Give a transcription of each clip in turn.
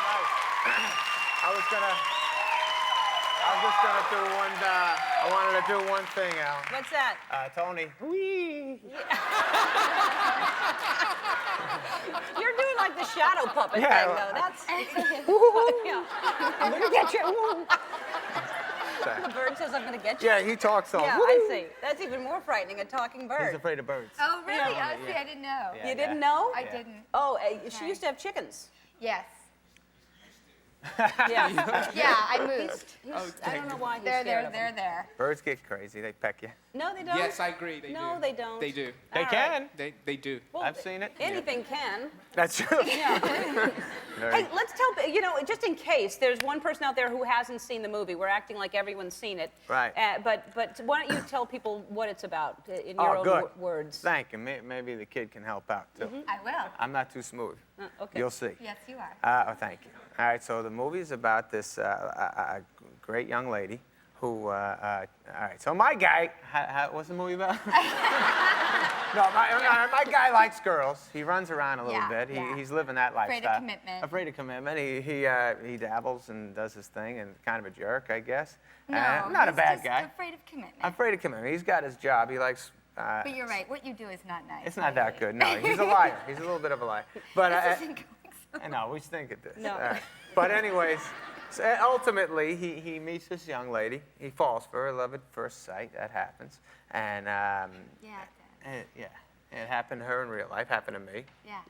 I was just gonna do one. I wanted to do one thing, Al. What's that? Tony. Whee! You're doing like the shadow puppet Yeah, thing, well, though. That's. Yeah. I'm gonna get you. The bird says, "I'm gonna get you." Yeah, he talks all. Yeah, I see. That's even more frightening. A talking bird. He's afraid of birds. Oh, really? Yeah. Oh, see, I didn't know. Yeah. You didn't know? I didn't. Oh, she used to have chickens. Yes. Yeah. Yeah, I moved. I don't know why he's They're scared of them. there. Birds get crazy. They peck you. No, they don't. Yes, I agree. They do. No, they don't. They do. They All can. right. They do. Well, I've seen it. Anything can. That's true. Yeah. Very- Hey, let's tell, just in case there's one person out there who hasn't seen the movie. We're acting like everyone's seen it. Right. But why don't you tell people what it's about in your own good. words? Thank you. Maybe the kid can help out too. I will. I'm not too smooth. Okay. You'll see. Yes, you are. Oh, thank you. All right, so the movie is about this a great young lady who, all right, so my guy, what's the movie about? No, my guy likes girls. He runs around a little Yeah, bit. yeah. He's living that lifestyle. Afraid of commitment. Afraid of commitment. He dabbles and does his thing and kind of a jerk, I guess. No, not a he's bad just guy. afraid of commitment. Afraid of commitment. He's got his job. He likes. But you're right. What you do is not nice. It's not that good. No, he's a liar. He's a little bit of a liar. But This isn't going so I know, we stink at this. No. All right. But anyways, so ultimately, he meets this young lady. He falls for her, love at first sight. That happens. And, Yeah, it happened to her in real life, happened to me. yeah.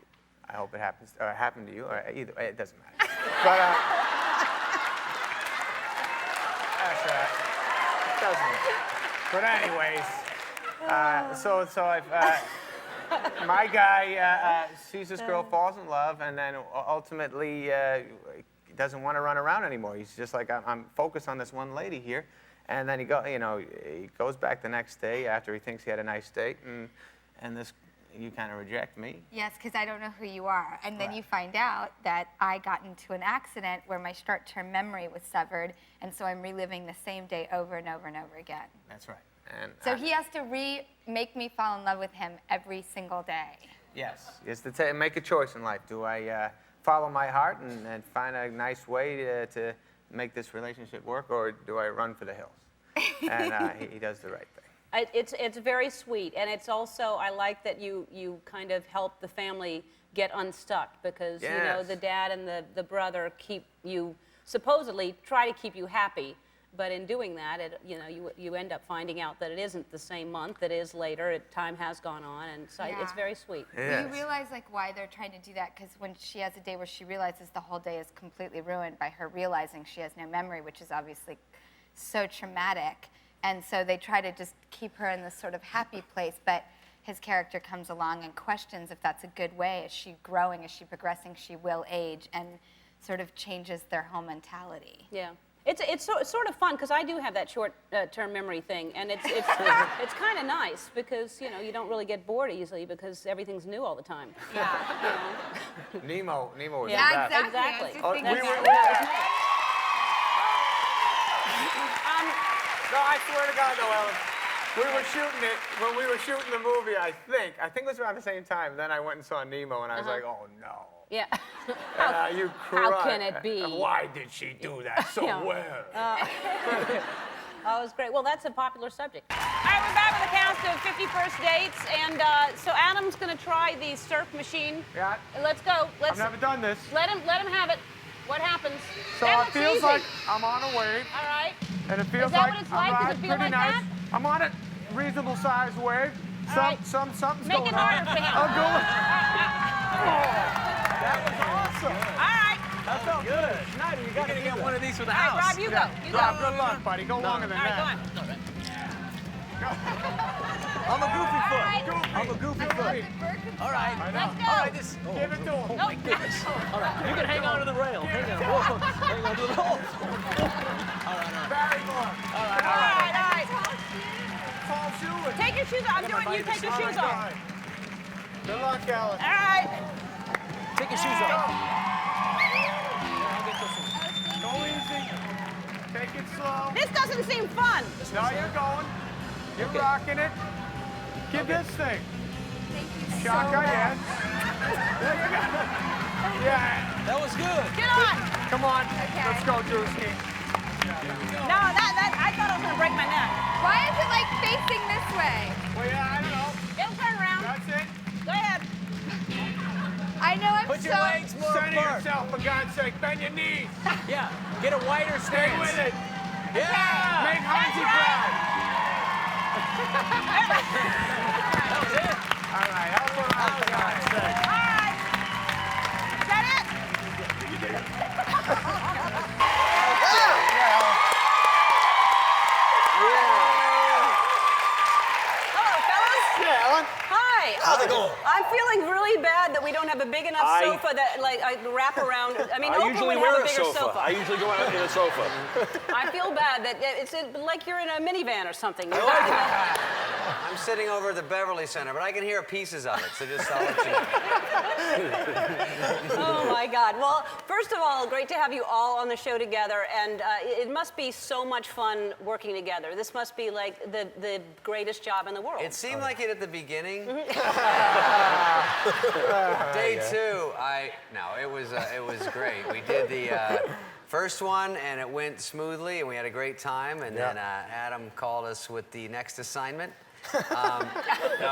I hope it happens, or happened to you, or either way, it doesn't matter. But, that's right. It doesn't matter. But anyways, so I've, my guy sees this girl, falls in love, and then ultimately doesn't want to run around anymore. He's just like, I'm focused on this one lady here. And then he goes back the next day after he thinks he had a nice date, and this, you kind of reject me. Yes, because I don't know who you are. And then Right. you find out that I got into an accident where my short-term memory was severed, and so I'm reliving the same day over and over and over again. That's right. And So he has to make me fall in love with him every single day. yes, is to make a choice in life. Do I follow my heart and find a nice way to make this relationship work, or do I run for the hills? And he does the right thing. It's very sweet, and it's also, I like that you kind of help the family get unstuck, because Yes. the dad and the brother supposedly try to keep you happy, but in doing that, you end up finding out that it isn't the same month, it is later, time has gone on, and so Yeah. it's very sweet. Yes. You realize why they're trying to do that, because when she has a day where she realizes the whole day is completely ruined by her realizing she has no memory, which is obviously so traumatic, and so they try to just keep her in this sort of happy place, but his character comes along and questions if that's a good way. Is she growing? Is she progressing? She will age, and sort of changes their whole mentality. Yeah. It's sort of fun, because I do have that short-term memory thing, and it's kind of nice, because you don't really get bored easily, because everything's new all the time. Yeah. Nemo was Yeah, the best. exactly. I was Exactly. just Oh, thinking we were- that. No, I swear to God, no, Ellen. We were shooting it, when we were shooting the movie, I think it was around the same time. Then I went and saw Nemo, and I was like, oh, no. Yeah. You cried. How can it be? Why did she do that so Yeah. well? Oh, it was great. Well, that's a popular subject. All right, we're back with a cast of 50 First Dates, and so Adam's going to try the surf machine. Yeah. Let's go. I've never done this. Let him have it. What happens? So That it looks feels easy. like I'm on a wave, All right. and it feels Is that like what it's I'm like? Does on it feel pretty like nice. that? I'm on a reasonable sized wave. All right. Something's Make going it on. harder for him. I'm going. That was awesome. All right. That felt good. Schneider, you gotta get one of these for the All right, Rob, you go. You go. Rob, good luck, buddy. Go longer than All right, that. go on. I'm a goofy foot. right. I'm a goofy foot. All right. I know. Let's go. All right, just Give it to him. No. all right. You can hang on to the rail. Hang on. Whoa. Hang on to the rail. Barrymore. All right. Tall shoe. Take your shoes off. I'm doing you. Take your shoes off. Good luck, Ellen. All right. Take your shoes off. Go easy. Take it slow. This doesn't seem fun. No, you're going. You're rocking it. Give this thing. Shaka, yes. There you go. Yeah. That was good. Get on. Come on. Okay. Let's go, Drewski. No, I thought I was going to break my neck. Why is it like facing this way? Well, yeah, I don't know. It'll turn around. That's it. Go ahead. I know I'm Put so... your legs more Center apart. yourself, for God's sake. Bend your knees. Yeah, get a wider Stay stance. with it. Yeah. Make Hansi proud. That was it. All right, help her out, for God's sake. All right. Is that it? Hello, fellas. Yeah, Ellen. Hi. How's it going? I'm feeling really bad that we don't have a big enough I- sofa that like I wrap around. I mean, I Oprah usually would have wear a a bigger sofa. I usually go out in a sofa. I feel bad that it's like you're in a minivan or something. I'm sitting over at the Beverly Center, but I can hear pieces of it, so just I'll let you know. Oh my God. Well, first of all, great to have you all on the show together, and it must be so much fun working together. This must be like the greatest job in the world. It seemed like it at the beginning. Day two, it was great. We did the first one, and it went smoothly, and we had a great time. And then Adam called us with the next assignment.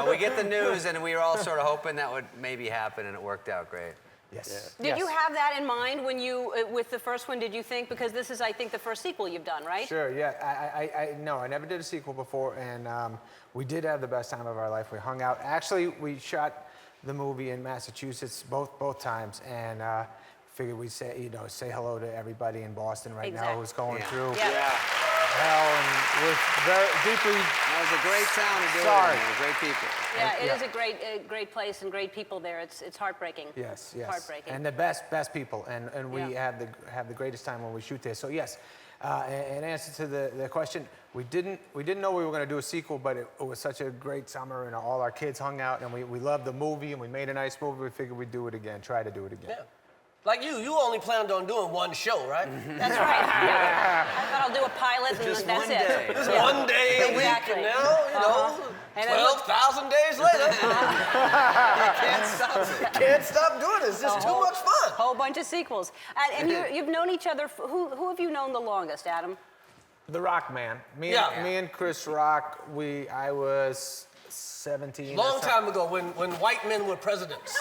We get the news, and we were all sort of hoping that would maybe happen, and it worked out great. Yes. Did you have that in mind when you, with the first one, did you think, because this is, I think, the first sequel you've done, right? Sure, yeah. No, I never did a sequel before, and we did have the best time of our life. We hung out. Actually, we shot the movie in Massachusetts both times, and figured we'd say hello to everybody in Boston right now who's going through hell, and we're very deeply That was a great town to do sorry. it in. Great people. Yeah, it is a great place and great people there. It's heartbreaking. Yes. Heartbreaking. And the best people, and we have the greatest time when we shoot there. So yes, in answer to the question, we didn't know we were going to do a sequel, but it was such a great summer, and all our kids hung out, and we loved the movie, and we made a nice movie. We figured we'd do it again, try to do it again. Yeah. Like you only planned on doing one show, right? That's right. Yeah. I thought I'll do a pilot and Just that's one it. day. Just Yeah. one day a Exactly. week, and now, And then look- 12,000 days later, Can't stop it. can't stop doing it. It's just too much fun. Whole bunch of sequels. And you've known each other. Who have you known the longest, Adam? The Rock Man. Me and Chris Rock. I was 17. or Long something. time ago, when white men were presidents.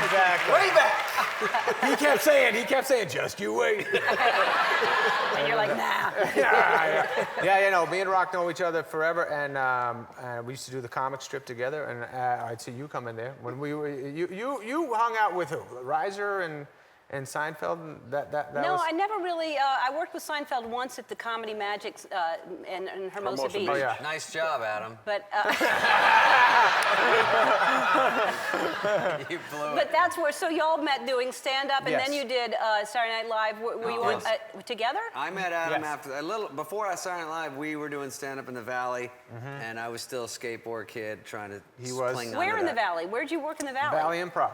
Exactly. Way back. He kept saying, just you wait. And you're like, nah. Me and Rock know each other forever, and we used to do the comic strip together, and I'd see you come in there. When we were, you hung out with who? Reiser and Seinfeld? That No, was... I never really. I worked with Seinfeld once at the Comedy Magic in Hermosa Beach. Oh, yeah. Nice job, Adam. But You blew it. but that's where. So y'all met doing stand-up, and Yes. then you did Saturday Night Live. Were you on together? I met Adam Yes. before I Saturday Night Live. We were doing stand-up in the Valley, and I was still a skateboard kid trying to cling Where onto in the that. Valley? Where'd you work in the Valley? Valley Improv.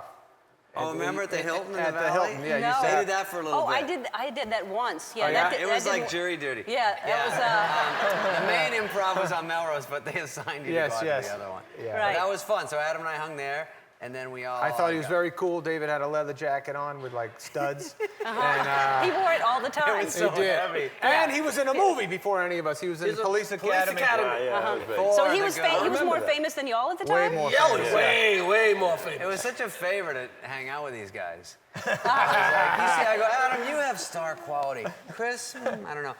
Oh, remember at the Hilton in the At Valley? the Hilton, yeah. No. You They said did that for a little Oh, bit. I did that once. Yeah, Oh, yeah? It was like jury duty. Yeah, that was. The main improv was on Melrose, but they assigned you to go out to the other one. Yeah. Right. But that was fun. So Adam and I hung there, and then we all. I thought he was very cool. David had a leather jacket on with like studs. And, He wore it all the time. was so he did. heavy. And he was in a movie before any of us. He was in He's a Police Academy. So he was I he was more remember that. famous than y'all at the Way time. more Yeah, famous. way more famous. It was such a favor to hang out with these guys. I was like, I go, Adam, you have star quality. Chris, I don't know.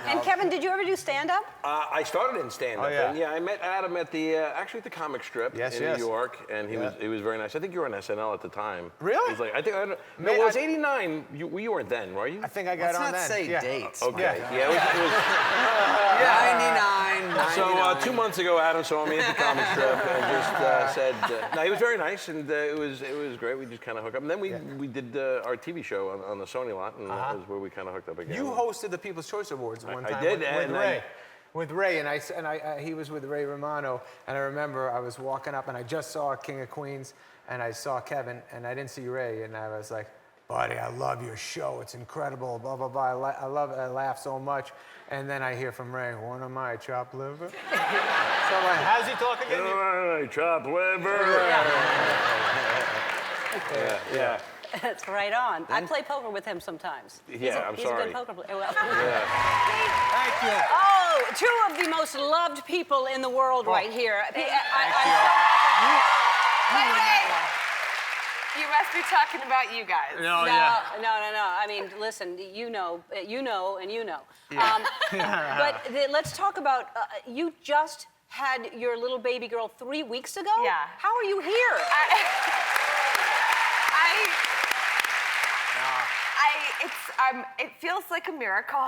And Kevin, did you ever do stand-up? I started in stand-up. Oh, yeah. And I met Adam at the actually at the comic strip Yes, in yes. New York, and he was very nice. I think you were on SNL at the time. Really? He was like, I think no, Man, it was I- '89. You weren't then, were you? I think I got Let's on not then. say yeah. dates. Okay. Yeah. Yeah. It was, 99. so 99. 2 months ago, Adam saw me at the comic strip and just said, "No, he was very nice, and it was great. We just kind of hooked up, and then we did our TV show on the Sony lot, and that was where we kind of hooked up again. You hosted the People's Choice Awards one I time did, with and Ray. With Ray, and he was with Ray Romano, and I remember I was walking up, and I just saw King of Queens, and I saw Kevin, and I didn't see Ray, and I was like, buddy, I love your show, it's incredible, blah, blah, blah, I laugh so much, and then I hear from Ray, one of my chopped liver. So how's he talking again? Chopped liver. Yeah. That's right on. I play poker with him sometimes. Yeah, I'm He's sorry. a good poker player. Well, Thank you. oh, two of the most loved people in the world right here. By the way, you must be talking about you guys. No, No. I mean, listen, you know. But let's talk about, you just had your little baby girl 3 weeks ago? Yeah. How are you here? It feels like a miracle,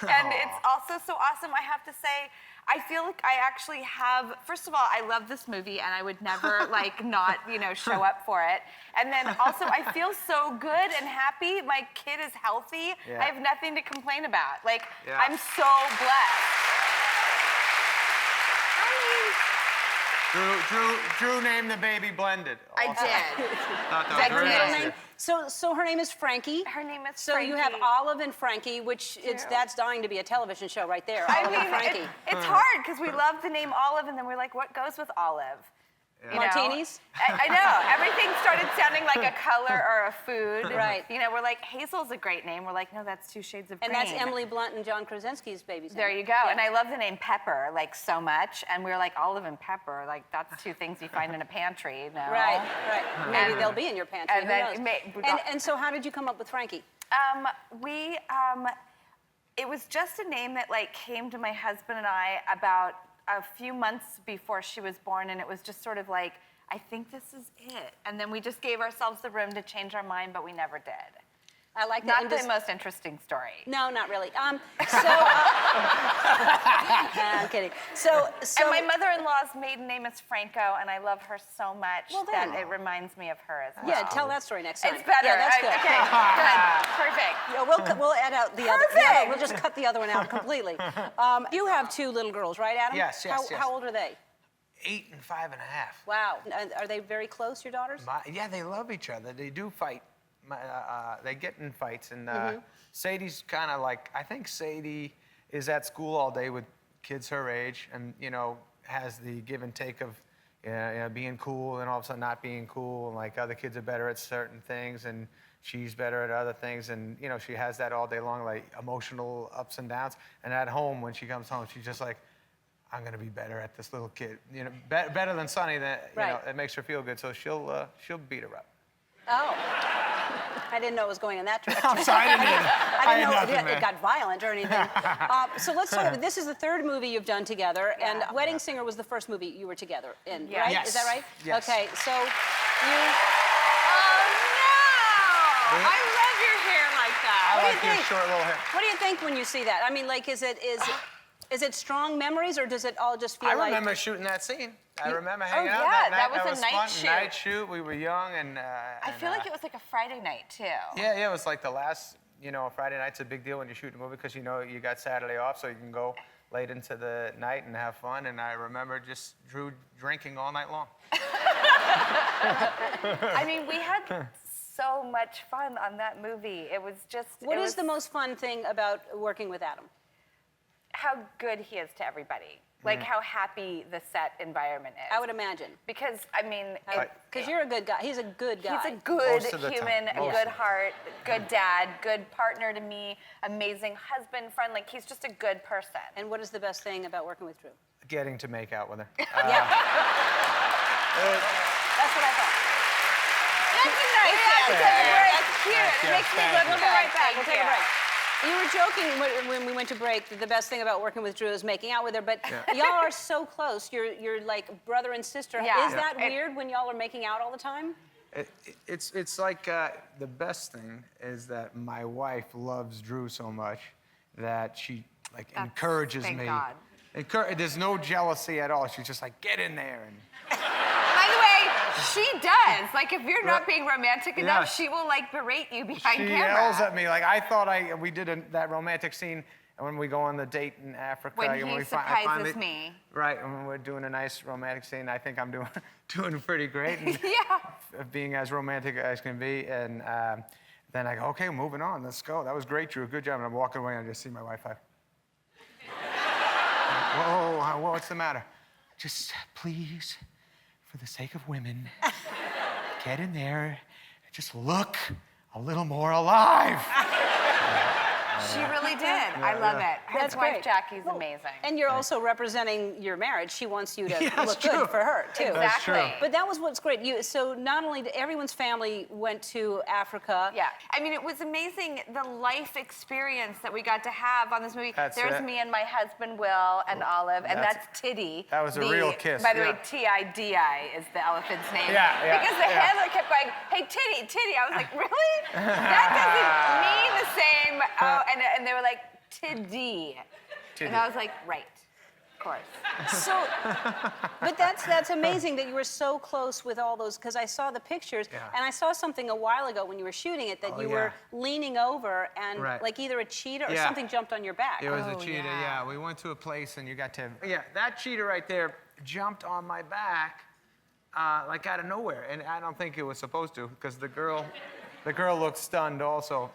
and it's also so awesome. I have to say, I feel like I actually have. First of all, I love this movie, and I would never not show up for it. And then also, I feel so good and happy. My kid is healthy. Yeah. I have nothing to complain about. Yeah. I'm so blessed. Drew named the baby Blended. I did. Thought that was That's very her nice. name? So her name is Frankie. Her name is So you have Frankie. Olive and Frankie, which that's dying to be a television show right there. I Olive mean, and Frankie. it's hard because we love the name Olive, and then we're like, what goes with Olive? You know? Martinis? I know. Everything started sounding like a color or a food. Right. We're like, Hazel's a great name. We're like, no, that's 2 shades of green. And that's Emily Blunt and John Krasinski's baby's name. There you go. And I love the name Pepper, so much. And we were like, Olive and Pepper, that's 2 things you find in a pantry, no? Right. Maybe they'll be in your pantry. and Who then knows? And so how did you come up with Frankie? It was just a name that came to my husband and I about a few months before she was born, and it was just sort of like, I think this is it. And then we just gave ourselves the room to change our mind, but we never did. I like Not that. the most interesting story. No, not really. I'm kidding. And my mother-in-law's maiden name is Franco, and I love her so much Well, that then. it reminds me of her as well. Yeah, tell that story next time. It's better. Yeah, that's good. Okay, good. Perfect. Yeah, we'll add out the other. Perfect. We'll just cut the other one out completely. You have 2 little girls, right, Adam? Yes. How old are they? 8 and 5 and a half. Wow. Are they very close, your daughters? Yeah, they love each other. They do fight. They get in fights, and Sadie's kind of like, I think Sadie is at school all day with kids her age, and has the give and take of being cool and all of a sudden not being cool, and other kids are better at certain things, and she's better at other things, and she has that all day long, emotional ups and downs. And at home, when she comes home, she's just like, I'm gonna be better at this little kid, better than Sonny. That it makes her feel good, so she'll beat her up. Oh. I didn't know it was going in that direction. I'm sorry, I didn't either. I didn't know nothing, it got violent or anything. So let's talk about this. Is the 3rd movie you've done together, and Wedding Singer was the first movie you were together in, Yeah. right? Yes. Is that right? Yes. Okay, so you. Oh, no! I love your hair like that. I What do you like your think? short little hair. What do you think when you see that? I mean, is it strong memories, or does it all just feel I like? remember shooting that scene. I remember hanging out yeah, that night. that was a night fun. shoot. Night shoot. We were young, and I feel like it was like a Friday night, too. Yeah, it was like the last. Friday night's a big deal when you shoot a movie because you got Saturday off, so you can go late into the night and have fun. And I remember just Drew drinking all night long. I mean, we had so much fun on that movie. It was just. What is the most fun thing about working with Adam? How good he is to everybody. How happy the set environment is. I would imagine. Because, I mean, Because you're a good guy. He's a good guy. he's a good Most of the time. human, a Most good of the heart, good dad, good partner to me, amazing husband, friend. He's just a good person. And what is the best thing about working with Drew? Getting to make out with her. Yeah. That's what I thought. That's a nice answer. That's cute. It makes me look We'll good. be right back. We'll Thank take a you. break. You were joking when we went to break that the best thing about working with Drew is making out with her, but y'all are so close. You're like brother and sister. Yeah. Is that weird when y'all are making out all the time? It's like the best thing is that my wife loves Drew so much that she encourages thank me. God. There's no jealousy at all. She's just like, get in there. And By the way, she does. If you're not being romantic enough, Yeah. she will berate you behind she camera. yells at me I thought we did that romantic scene when we go on the date in Africa. When and he I surprises finally- me. Right, when we're doing a nice romantic scene, I think I'm doing pretty great. And Yeah. being as romantic as can be. And then I go, okay, moving on, let's go. That was great, Drew, good job. And I'm walking away and I just see my wife. Whoa, what's the matter? just please, for the sake of women, get in there and just look a little more alive. She really did. I love it. That's His wife great. Jackie's amazing. And you're also representing your marriage. She wants you to Yeah, that's look true. good for her, too. Exactly. true. But that was what's great. So not only did everyone's family went to Africa. Yeah, I mean, it was amazing the life experience that we got to have on this movie. That's There's it. me and my husband Will and Olive, and That's- that's Tiddy. that was a real kiss, By the yeah. way, T-I-D-I is the elephant's name. Yeah, yeah, Because the yeah. handler kept going, hey, Tiddy, Tiddy. I was like, really? That doesn't mean the same. Oh, and they were like, Tiddy. And I was like, right, of course. So, but that's amazing that you were so close with all those, because I saw the pictures, Yeah. and I saw something a while ago when you were shooting it, that Oh, you yeah. were leaning over and Right. like either a cheetah or Yeah. something jumped on your back. It was Oh, a cheetah, yeah. yeah. We went to a place and you got to. Yeah, that cheetah right there jumped on my back, like out of nowhere, and I don't think it was supposed to, because the girl looked stunned also,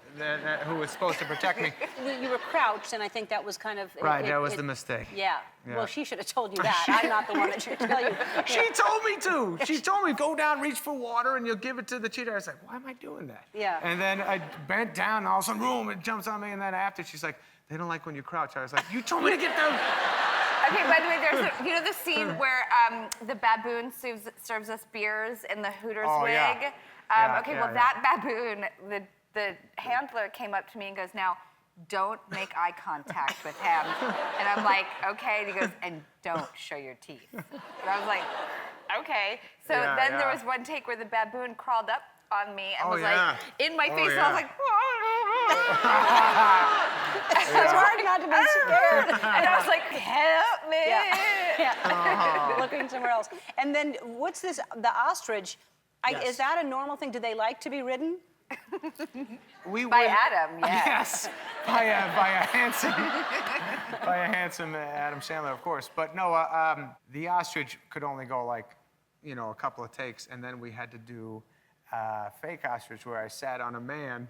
who was supposed to protect me. You were crouched, and I think that was kind of... Right, that was the mistake. Yeah. Yeah. Well, she should have told you that. I'm not the one that should tell you. She told me to. She told me, go down, reach for water, and you'll give it to the cheetah. I was like, why am I doing that? Yeah. And then I bent down, and all of a sudden, boom, it jumps on me. And then after, she's like, they don't like when you crouch. I was like, you told me to get down. Okay, by the way, you know the scene where the baboon serves us beers in the Hooters Oh, wig? yeah. Yeah, Okay, yeah, well, yeah. that baboon, the handler came up to me and goes, now, don't make eye contact with him. And I'm like, okay. And he goes, and don't show your teeth. And I was like, okay. So Yeah, then there yeah. was one take where the baboon crawled up on me and Oh, was yeah. like in my Oh, face, and I was yeah. like, It's hard not to be scared. and I was like, help me. Yeah. Looking somewhere else. And then what's this, the ostrich? Yes. Is that a normal thing? Do they like to be ridden? By Adam, yes. Yes, by a handsome Adam Sandler, of course. But no, the ostrich could only go like, a couple of takes, and then we had to do fake ostrich where I sat on a man.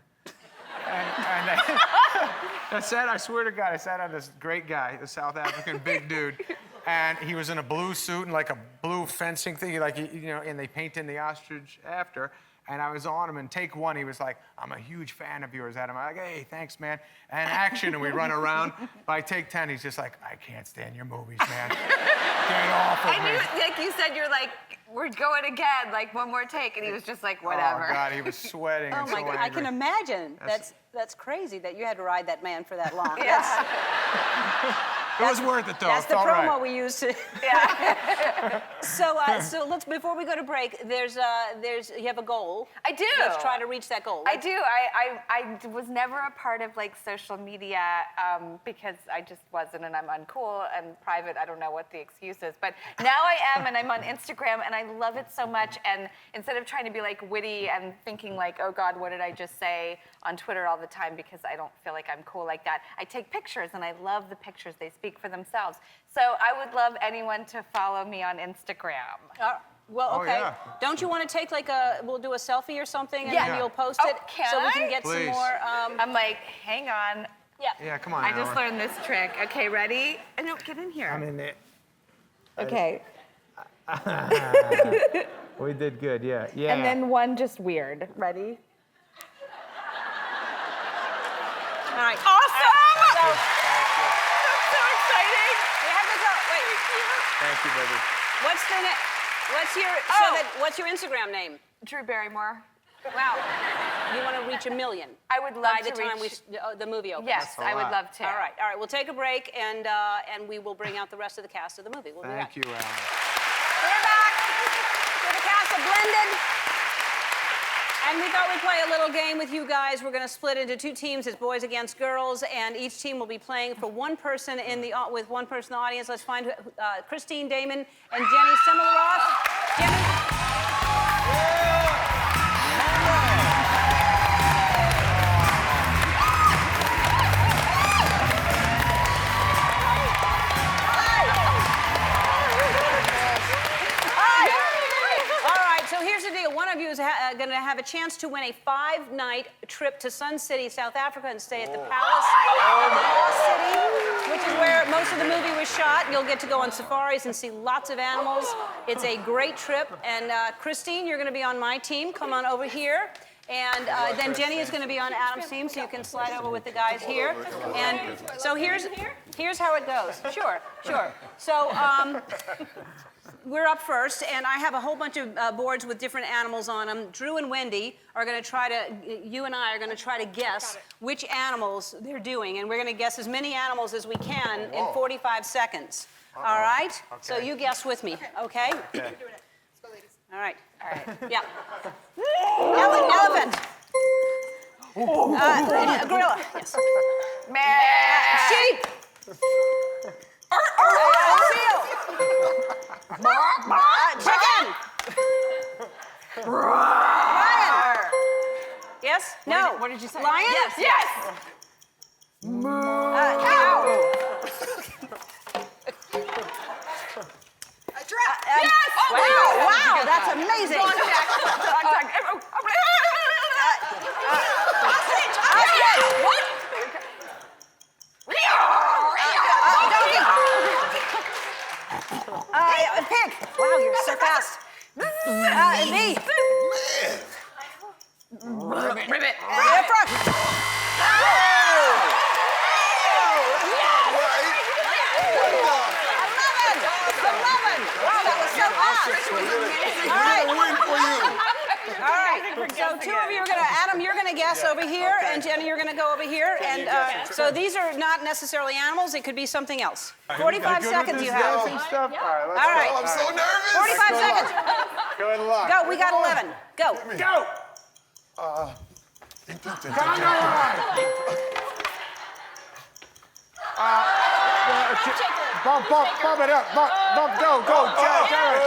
And I swear to God, I sat on this great guy, a South African big dude, and he was in a blue suit and like a blue fencing thing, and they paint in the ostrich after. And I was on him, and take one, he was like, I'm a huge fan of yours, Adam. I'm like, hey, thanks, man. And action, and we run around. By take 10, he's just like, I can't stand your movies, man. Get off of I me. knew, like you said, you're like, we're going again, like one more take, and he was just like, whatever. Oh, God, he was sweating Oh and my so God, I can angry. imagine. That's crazy that you had to ride that man for that long. Yeah. It was worth it, though. That's It the felt promo right. we used to. Yeah. So let's, before we go to break, you have a goal. I do. Let's try to reach that goal. I do. I was never a part of like social media because I just wasn't, and I'm uncool and private. I don't know what the excuse is, but now I am, and I'm on Instagram, and I love it so much. And instead of trying to be like witty and thinking like, oh God, what did I just say on Twitter all the time, because I don't feel like I'm cool like that, I take pictures, and I love the pictures. They speak for themselves. So I would love anyone to follow me on Instagram. Well, Oh, okay. yeah. Don't you want to take like we'll do a selfie or something, and Yeah. then you'll post Oh, it can so we can I? get some Please. more. I'm like, hang on. Yeah. Yeah, come on, I just Alan. learned this trick. Okay, ready? No, get in here. I'm in it. Okay. We did good, yeah. Yeah. And then one just weird. Ready? All right. Awesome! So That's so exciting. we have to go. Wait. Thank you, baby. What's your Instagram name? Drew Barrymore. Wow. You want to reach 1 million. I would love by to the time reach- the movie opens. Yes, a I would lot. love to. All right. We'll take a break, and we will bring out the rest of the cast of the movie. We'll do that. Thank you, Alan. We're back with the cast of Blended. And we thought we'd play a little game with you guys. We're going to split into two teams. It's boys against girls, and each team will be playing for one person with one person in the audience. Let's find Christine Damon and Jenny Semilaroff. Jenny. All right, so here's the deal. One of of you is going to have a chance to win a 5-night trip to Sun City, South Africa, and stay at the Palace of the Lost City, which is where most of the movie was shot. You'll get to go on safaris and see lots of animals. It's a great trip. And Christine, you're going to be on my team. Come on over here. And then Jenny is going to be on Adam's team, so you can slide over with the guys here. And so here's how it goes. Sure. So we're up first, and I have a whole bunch of boards with different animals on them. Drew and Wendy are going to try to, you and I are going to try to guess which animals they're doing, and we're going to guess as many animals as we can in 45 seconds. All right? Okay. So you guess with me, okay? Okay. All right. Yeah. Elephant. Gorilla. Yes. Sheep. Seal. Chicken. Lion. Yes? No. What did you say? Lion? Yes. Cow. Yes! Wow, that's amazing. Ostrich! What? Pig. Wow, you're so fast. Bee. Ribbit. Frog. All right. So two of you are going to, Adam, you're going to guess over here, and Jenny, you're going to go over here. And so these are not necessarily animals. It could be something else. 45 seconds you have. All right. All right. I'm so nervous. 45 seconds. Good luck. Go. We got 11. Go. Go. Bump it up. Bump, go. Jared.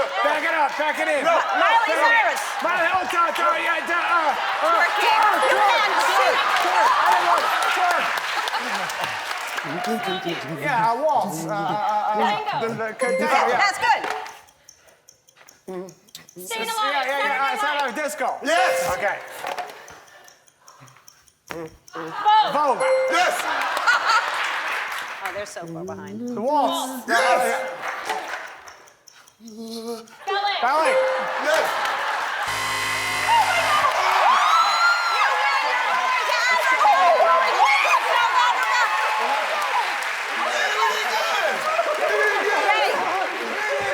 Back it in. Miley Cyrus. Yeah, a waltz. That's good. Sing along. It's not a disco. Yes. Okay. Vogue. Vogue. Yes. Oh, they're so far behind. The waltz. Yes. Ballet. Yes.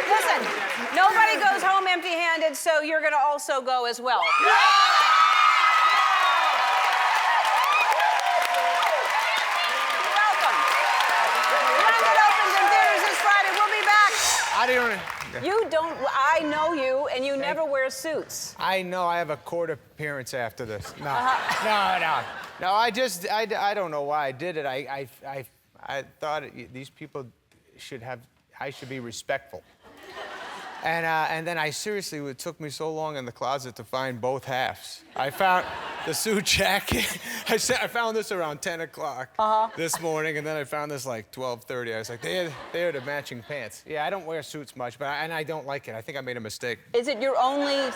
Listen, nobody goes home empty-handed, so you're going to also go as well. Welcome. London opens and theaters this Friday. We'll be back. I know you, and you never wear suits. I know. I have a court appearance after this. No. No. I don't know why I did it. I thought these people I should be respectful. And then it took me so long in the closet to find both halves. I found the suit jacket. I found this around 10 o'clock this morning, and then I found this like 12:30. I was like, they're the matching pants. Yeah, I don't wear suits much, and I don't like it. I think I made a mistake. Is it your only?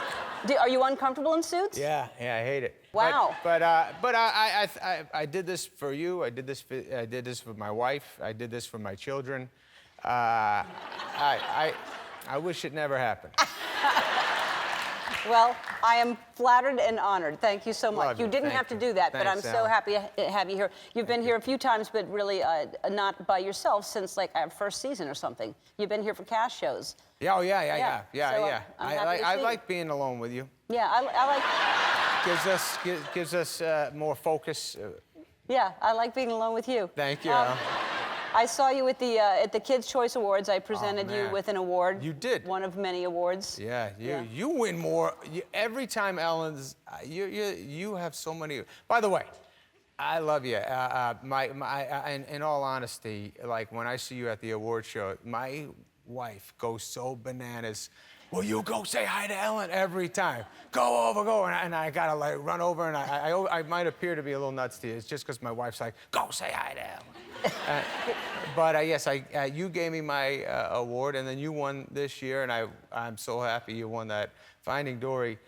Are you uncomfortable in suits? Yeah, I hate it. Wow. But I did this for you. I did this for my wife. I did this for my children. I wish it never happened. Well, I am flattered and honored. Thank you so much. Love You you. didn't Thank have to you. do that, but I'm Thanks, so Alan. happy to have you here. You've been here a few times, but really not by yourself since like our first season or something. You've been here for cast shows. Yeah, oh, yeah. So, I'm happy to I see like being alone with you. Yeah, I like. Gives us more focus. Yeah, I like being alone with you. Thank you. I saw you at the Kids' Choice Awards. I presented you man. with an award. You did. One of many awards. Yeah, you win more. Every time Ellen's, you have so many. By the way, I love you. In all honesty, like when I see you at the award show, my wife goes so bananas. Will you go say hi to Ellen every time? Go over, go. And I gotta like run over, and I might appear to be a little nuts to you. It's just because my wife's like, go say hi to Ellen. But yes, you gave me my award, and then you won this year, and I'm so happy you won that. Finding Dory,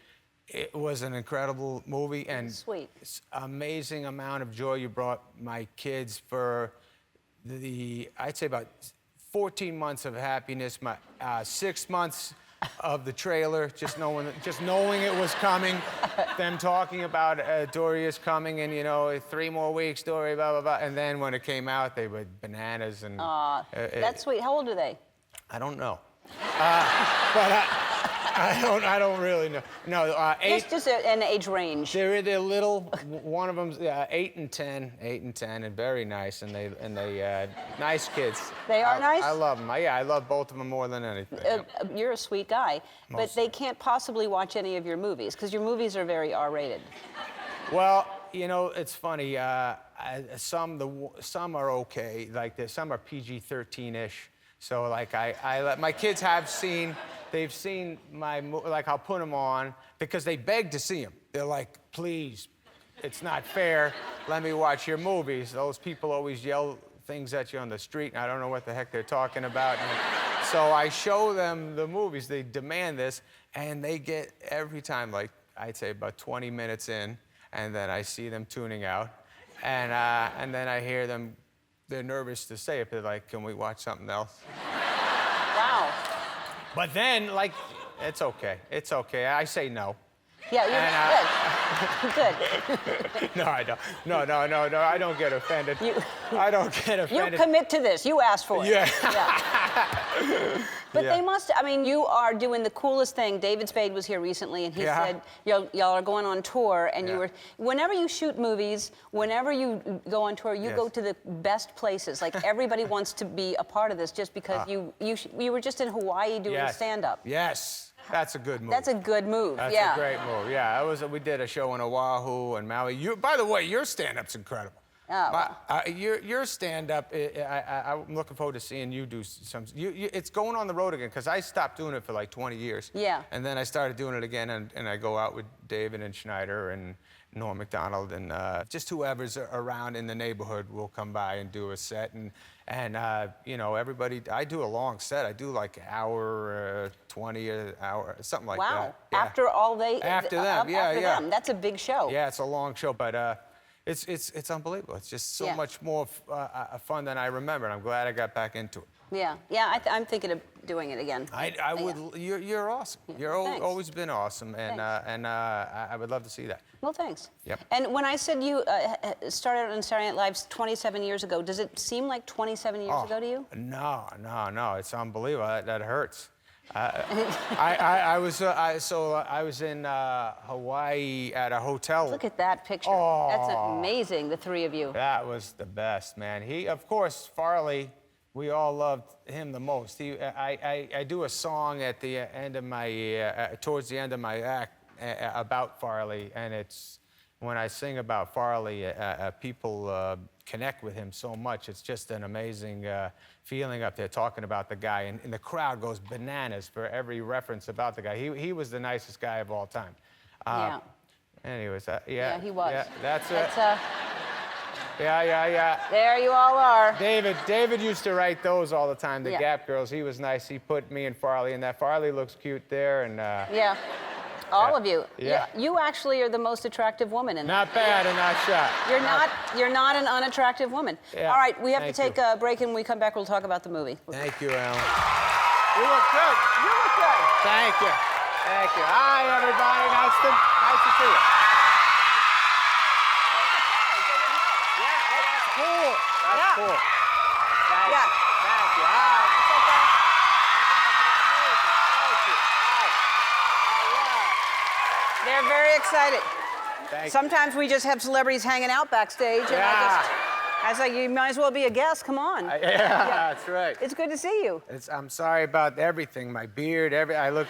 It was an incredible movie and Sweet. amazing amount of joy you brought my kids for I'd say about 14 months of happiness, 6 months of the trailer, just knowing it was coming, them talking about Dory is coming and 3 more weeks, Dory, blah, blah, blah. And then when it came out, they were bananas and... That's sweet. How old are they? I don't know. But I don't really know. No, 8. Just an age range. They're little. One of them's 8 and 10, and very nice, and they nice kids. They are nice? I love them. I love both of them more than anything. You're a sweet guy, but they can't possibly watch any of your movies because your movies are very R-rated. Well, it's funny. Some are okay, some are PG-13-ish. So my kids they've seen I'll put them on because they beg to see them. They're like, please, it's not fair. Let me watch your movies. Those people always yell things at you on the street, and I don't know what the heck they're talking about. And so I show them the movies. They demand this, and they get every time, I'd say about 20 minutes in, and then I see them tuning out, and then I hear them. They're nervous to say it. They're like, can we watch something else? Wow. But then, it's okay. It's okay. I say no. Yeah, you're good. No, I don't. No, I don't get offended. I don't get offended. You commit to this. You asked for it. Yeah. But they must, you are doing the coolest thing. David Spade was here recently, and he said y'all are going on tour, and whenever you shoot movies, whenever you go on tour, you go to the best places. Everybody wants to be a part of this just because you were just in Hawaii doing stand-up. Yes. That's a good move. That's a good move. That's a great move. Yeah, we did a show in Oahu and Maui. By the way, your stand-up's incredible. Your stand-up, I'm looking forward to seeing you do some. It's going on the road again because I stopped doing it for 20 years. Yeah. And then I started doing it again, and I go out with David and Schneider and Norm Macdonald and just whoever's around in the neighborhood will come by and do a set and everybody. I do a long set. I do an hour, 20 an hour, something like that. Wow. Yeah. After all they. After them. After them. That's a big show. Yeah, it's a long show, but. It's unbelievable. It's just so much more fun than I remember, and I'm glad I got back into it. Yeah. I'm thinking of doing it again. I would. You're awesome. You're always been awesome, and I would love to see that. Well, thanks. Yep. And when I said you started on Saturday Night Live 27 years ago, does it seem like 27 years ago to you? No. It's unbelievable. That hurts. I was in Hawaii at a hotel. Look at that picture. That's amazing, the three of you. That was the best, man. Of course, Farley, we all loved him the most. I do a song at the end of my, towards the end of my act about Farley, and it's, when I sing about Farley, people connect with him so much. It's just an amazing feeling up there talking about the guy, and the crowd goes bananas for every reference about the guy. He was the nicest guy of all time. Anyways, Yeah, he was. Yeah, that's it. Yeah. There you all are. David used to write those all the time, the Gap Girls. He was nice. He put me and Farley in that. Farley looks cute there, and yeah. All of you. Yeah. You actually are the most attractive woman in that. Not bad and not shy. You're not an unattractive woman. Yeah. All right, we have to Thank take a break, and when we come back, we'll talk about the movie. Thank you, Ellen. You look good. You look good. Thank you. Hi, everybody. Nice to see you. Yeah, that's cool. That's cool. Thank you. Hi. They're very excited. Thank you. Sometimes we just have celebrities hanging out backstage, and I was like, you might as well be a guest. Come on. That's right. It's good to see you. I'm sorry about everything. My beard, I like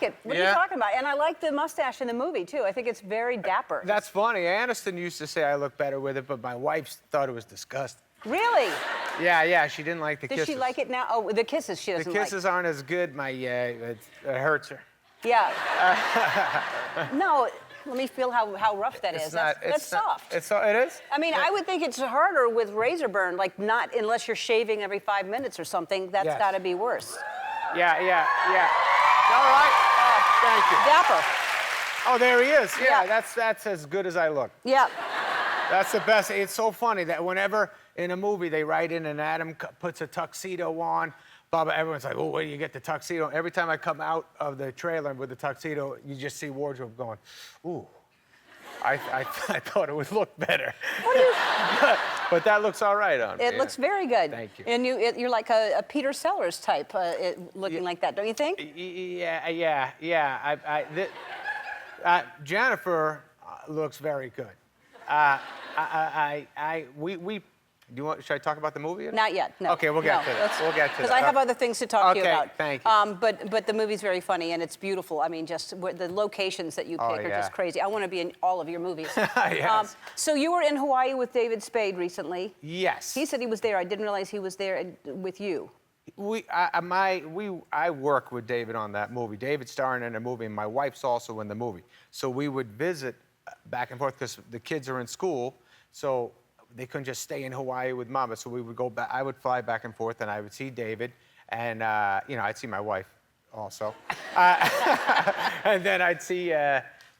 it. What are you talking about? And I like the mustache in the movie, too. I think it's very dapper. That's funny. Aniston used to say I look better with it, but my wife thought it was disgusting. Really? Yeah, she didn't like the kisses. Does she like it now? Oh, the kisses she doesn't like. The kisses aren't as good. It hurts her. Yeah. No, let me feel how rough that is. That's soft. It is? I mean, I would think it's harder with razor burn, not unless you're shaving every 5 minutes or something. That's got to be worse. Yeah. All right. Thank you. Dapper. Oh, there he is. Yeah, Yeah. that's as good as I look. Yeah. That's the best. It's so funny that whenever in a movie they write in and Adam puts a tuxedo on, Bubba, everyone's like, oh, where do you get the tuxedo? Every time I come out of the trailer with the tuxedo, you just see wardrobe going, ooh. I thought it would look better. But that looks all right on me. It looks very good. Thank you. And you're like a Peter Sellers type, looking like that, don't you think? Yeah. Jennifer looks very good. Should I talk about the movie? Not yet, no. Okay, we'll get to that. We'll get to that. Because I have other things to talk to you about. Okay, thank you. But the movie's very funny and it's beautiful. I mean, just the locations that you pick are just crazy. I want to be in all of your movies. Yes. So you were in Hawaii with David Spade recently. Yes. He said he was there. I didn't realize he was there with you. I work with David on that movie. David's starring in a movie, and my wife's also in the movie. So we would visit back and forth because the kids are in school, so they couldn't just stay in Hawaii with Mama. So we would go back. I would fly back and forth, and I would see David, and I'd see my wife also, and then I'd see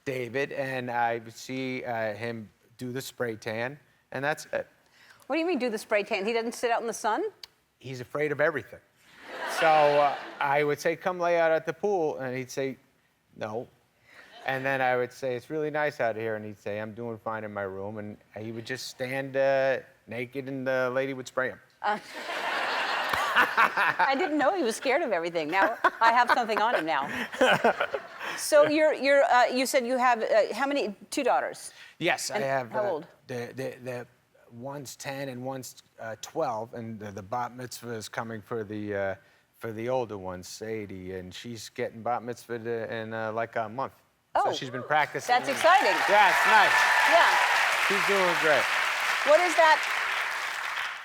David, and I would see him do the spray tan, and that's it. What do you mean do the spray tan? He doesn't sit out in the sun? He's afraid of everything. So I would say, come lay out at the pool, and he'd say, no. And then I would say, it's really nice out here, and he'd say, I'm doing fine in my room, and he would just stand naked, and the lady would spray him. I didn't know he was scared of everything. Now I have something on him now. So you said you have how many? 2 daughters. Yes, And I have. how old? The one's 10 and one's 12, and the bat mitzvah is coming for the older one, Sadie, and she's getting bat mitzvah in like a month. Oh, so she's been practicing. That's exciting. Yeah, it's nice. Yeah. She's doing great. What is that?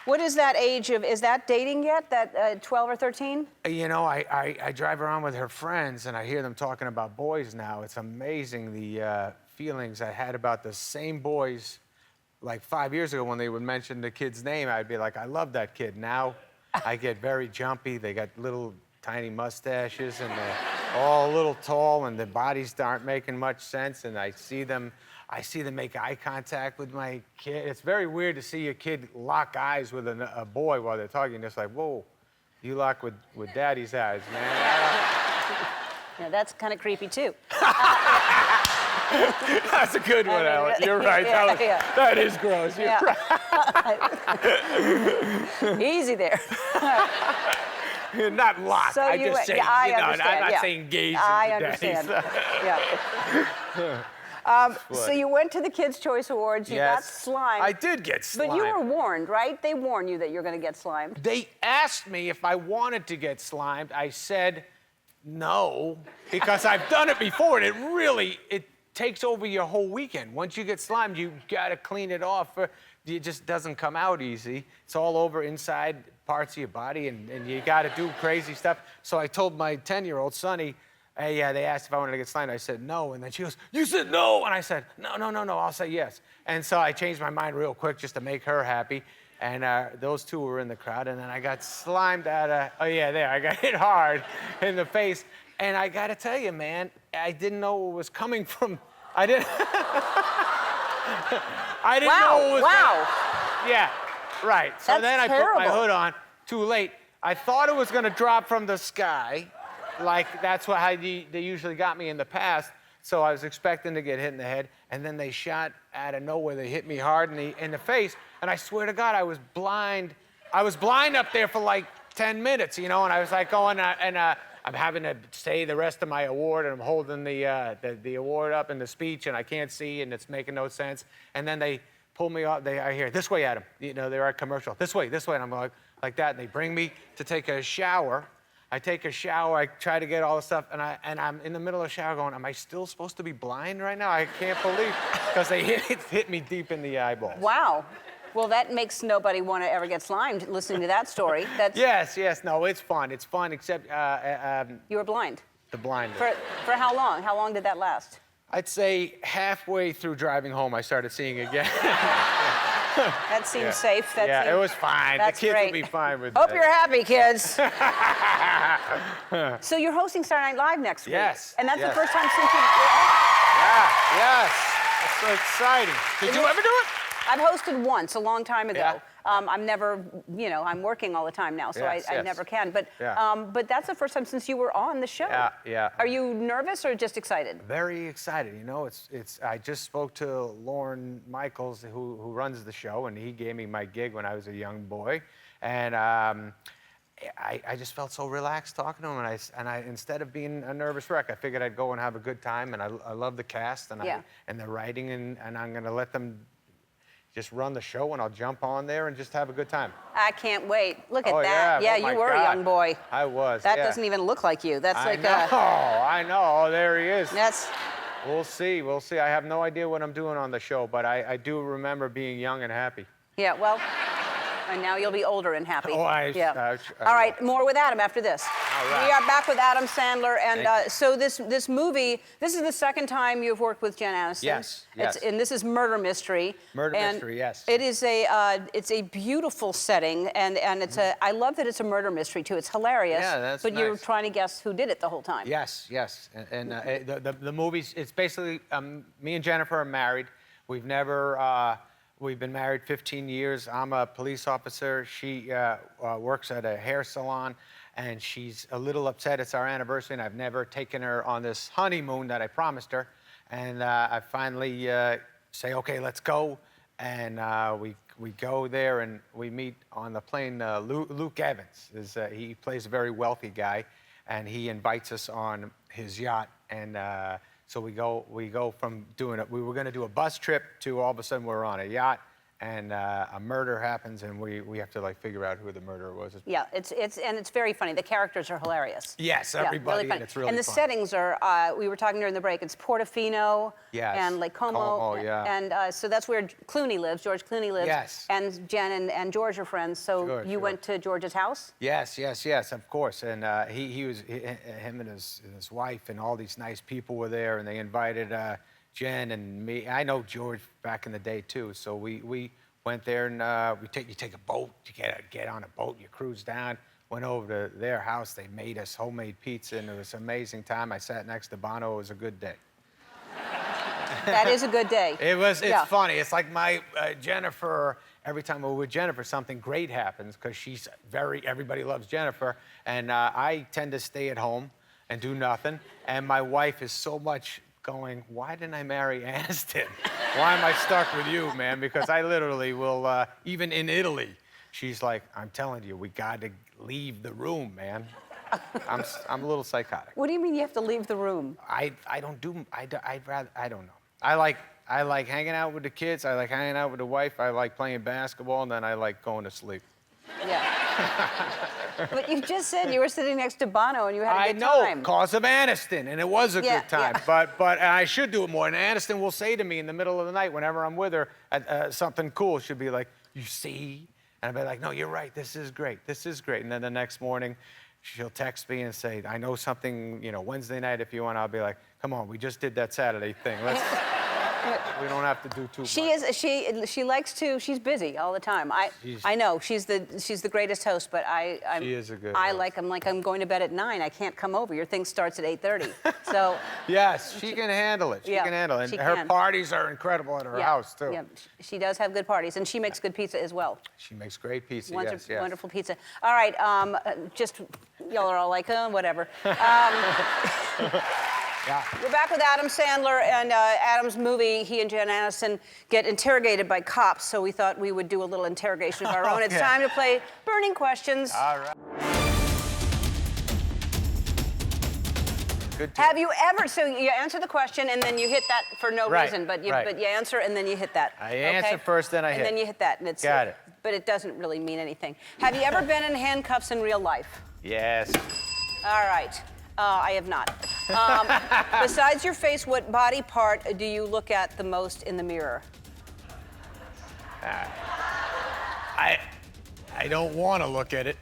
What is that age of? Is that dating yet? That 12 or 13? You know, I drive around with her friends, and I hear them talking about boys now. It's amazing the feelings I had about the same boys like 5 years ago when they would mention the kid's name. I'd be like, I love that kid. Now I get very jumpy. They got little tiny mustaches, and they're all a little tall, and their bodies aren't making much sense, and I see them make eye contact with my kid. It's very weird to see a kid lock eyes with a boy while they're talking. It's like, whoa, you lock with daddy's eyes, man. Yeah, that's kind of creepy too. That's a good one, Alan. You're right. That is gross. You're right. Easy there. Not locked. So I just say, I I'm understand, not saying gaze I into understand. daddy's. Yeah. So you went to the Kids' Choice Awards. You got Yes. slimed. I did get slimed. But you were warned, right? They warned you that you're going to get slimed. They asked me if I wanted to get slimed. I said no, because I've done it before, and it takes over your whole weekend. Once you get slimed, you got to clean it off. It just doesn't come out easy. It's all over inside parts of your body, and you got to do crazy stuff. So I told my 10-year-old Sonny, hey, they asked if I wanted to get slimed. I said no, and then she goes, you said no? And I said, no, I'll say yes. And so I changed my mind real quick just to make her happy. And those two were in the crowd, and then I got slimed I got hit hard in the face. And I got to tell you, man, I didn't know it was coming from, I didn't know it was Yeah, right. So That's then I put my terrible. hood on, too late. I thought it was gonna drop from the sky, like that's how they usually got me in the past. So I was expecting to get hit in the head, and then they shot out of nowhere. They hit me hard in the face, and I swear to God, I was blind. I was blind up there for like 10 minutes, and I was like going, and I'm having to say the rest of my award, and I'm holding the award up in the speech, and I can't see, and it's making no sense. And then they pull me off. I hear, this way, Adam. They're at commercial. This way, and I'm like that. And they bring me to take a shower. I take a shower. I try to get all the stuff, and I'm in the middle of the shower going, am I still supposed to be blind right now? I can't believe, because they hit me deep in the eyeballs. Wow. Well, that makes nobody want to ever get slimed listening to that story. That's Yes. No, it's fun. It's fun, except You were blind. the blindness. For how long? How long did that last? I'd say halfway through driving home, I started seeing again. That seems safe. It was fine. That's the kids great. will be fine with Hope that. you're happy, kids. So you're hosting Saturday Night Live next week. Yes, And that's the yes. first time since you... Yeah, yes. It's so exciting. Did you ever do it? I've hosted once a long time ago. Yeah. I'm never, I'm working all the time now, so Yes, I yes. never can. But Yeah. but that's the first time since you were on the show. Yeah, yeah. Are you nervous or just excited? Very excited. You know, I just spoke to Lorne Michaels, who runs the show, and he gave me my gig when I was a young boy. And I just felt so relaxed talking to him, and I instead of being a nervous wreck, I figured I'd go and have a good time. And I love the cast and and the writing, and I'm gonna let them just run the show, and I'll jump on there and just have a good time. I can't wait. Look at Oh, that. yeah. Yeah, Oh, you my were God. a young boy. I was. That yeah. doesn't even look like you. That's like I know. Oh, there he is. That's. We'll see. We'll see. I have no idea what I'm doing on the show, but I do remember being young and happy. Yeah, well, and now you'll be older and happy. Oh, I All right, more with Adam after this. All right. We are back with Adam Sandler, and Thank so this movie, this is the second time you've worked with Jen Aniston. Yes, yes. And this is Murder Mystery. Murder and Mystery, yes. It is it's a beautiful setting, and it's I love that it's a murder mystery too. It's hilarious. Yeah, that's But you're nice. trying to guess who did it the whole time. Yes, yes. And the movies, it's basically, me and Jennifer are married. We've been married 15 years. I'm a police officer. She works at a hair salon, and she's a little upset. It's our anniversary, and I've never taken her on this honeymoon that I promised her. And I finally say, okay, let's go. And we go there, and we meet on the plane. Luke Evans he plays a very wealthy guy, and he invites us on his yacht. And so we go from doing it. We were going to do a bus trip to all of a sudden we're on a yacht, and a murder happens, and we have to like figure out who the murderer was. Yeah, it's very funny. The characters are hilarious. Yes, Yeah, everybody, really funny. and it's really And the fun. settings are, we were talking during the break, it's Portofino Yes. and Lake Como. Como, yeah. And so that's where Clooney lives, George Clooney lives. Yes. And Jen and George are friends, so George, you sure. went to George's house? Yes, of course. And him and his wife and all these nice people were there, and they invited Jen and me. I know George back in the day too, so we went there, and you take a boat, you get on a boat, you cruise down. Went over to their house. They made us homemade pizza, and it was an amazing time. I sat next to Bono. It was a good day. That is a good day. It's Yeah. funny. It's like my Jennifer, every time we're with Jennifer, something great happens because everybody loves Jennifer. And I tend to stay at home and do nothing. And my wife is so much going, why didn't I marry Aniston? Why am I stuck with you, man? Because I literally will, even in Italy, she's like, I'm telling you, we got to leave the room, man. I'm a little psychotic. What do you mean you have to leave the room? I don't know. I like hanging out with the kids. I like hanging out with the wife. I like playing basketball, and then I like going to sleep. Yeah. But you just said you were sitting next to Bono and you had a good I know, time. cause of Aniston, and it was a Yeah, good time. yeah. But I should do it more. And Aniston will say to me in the middle of the night, whenever I'm with her, something cool. She'll be like, "You see?" And I'll be like, "No, you're right. This is great. This is great." And then the next morning, she'll text me and say, "I know something. Wednesday night, if you want." I'll be like, "Come on, we just did that Saturday thing. We don't have to do too much." She likes to. She's busy all the time. I know she's the greatest host, but She is a good I host. like. I'm like I'm going to bed at 9. I can't come over. Your thing starts at 8:30. So Yes, she can handle it. She Yeah, can handle it. she And her can. parties are incredible at her yeah, house too. Yeah, she does have good parties, and she makes good pizza as well. She makes great pizza. Wonderful, Yes. wonderful pizza. All right, just y'all are all like, whatever. Yeah. We're back with Adam Sandler, and Adam's movie, he and Jen Aniston get interrogated by cops, so we thought we would do a little interrogation of our own. It's Okay. time to play Burning Questions. All right. Good. Have you ever, so you answer the question and then you hit that for no Right, reason, but you right. answer and then you hit that. I answer first, then I hit. And then you hit that, and it's Got it. But it doesn't really mean anything. Have you ever been in handcuffs in real life? Yes. All right. I have not. Besides your face, what body part do you look at the most in the mirror? I don't want to look at it,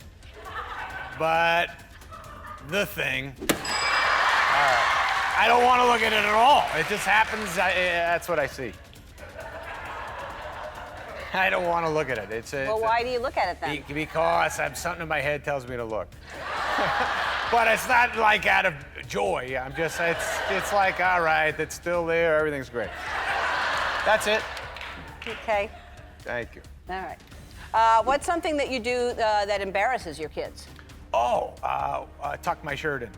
but the thing. I don't want to look at it at all. It just happens. That's what I see. I don't want to look at it. Well, why do you look at it then? Because something in my head tells me to look. But it's not like out of joy. I'm just, it's like, all right, it's still there, everything's great. That's it. Okay. Thank you. All right. What's something that you do that embarrasses your kids? Tuck my shirt in.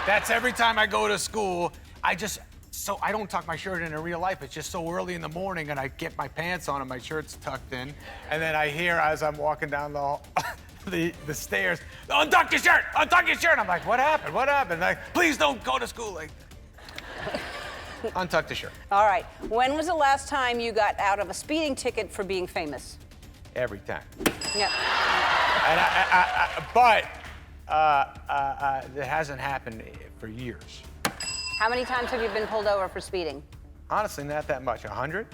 That's every time I go to school, I don't tuck my shirt in real life. It's just so early in the morning and I get my pants on and my shirt's tucked in. And then I hear as I'm walking down the hall, the stairs, untuck your shirt, untuck your shirt. I'm like, what happened? What happened? Like, please don't go to school. Like, untuck the shirt. All right. When was the last time you got out of a speeding ticket for being famous? Every time. Yeah. And but it hasn't happened for years. How many times have you been pulled over for speeding? Honestly, not that much. 100?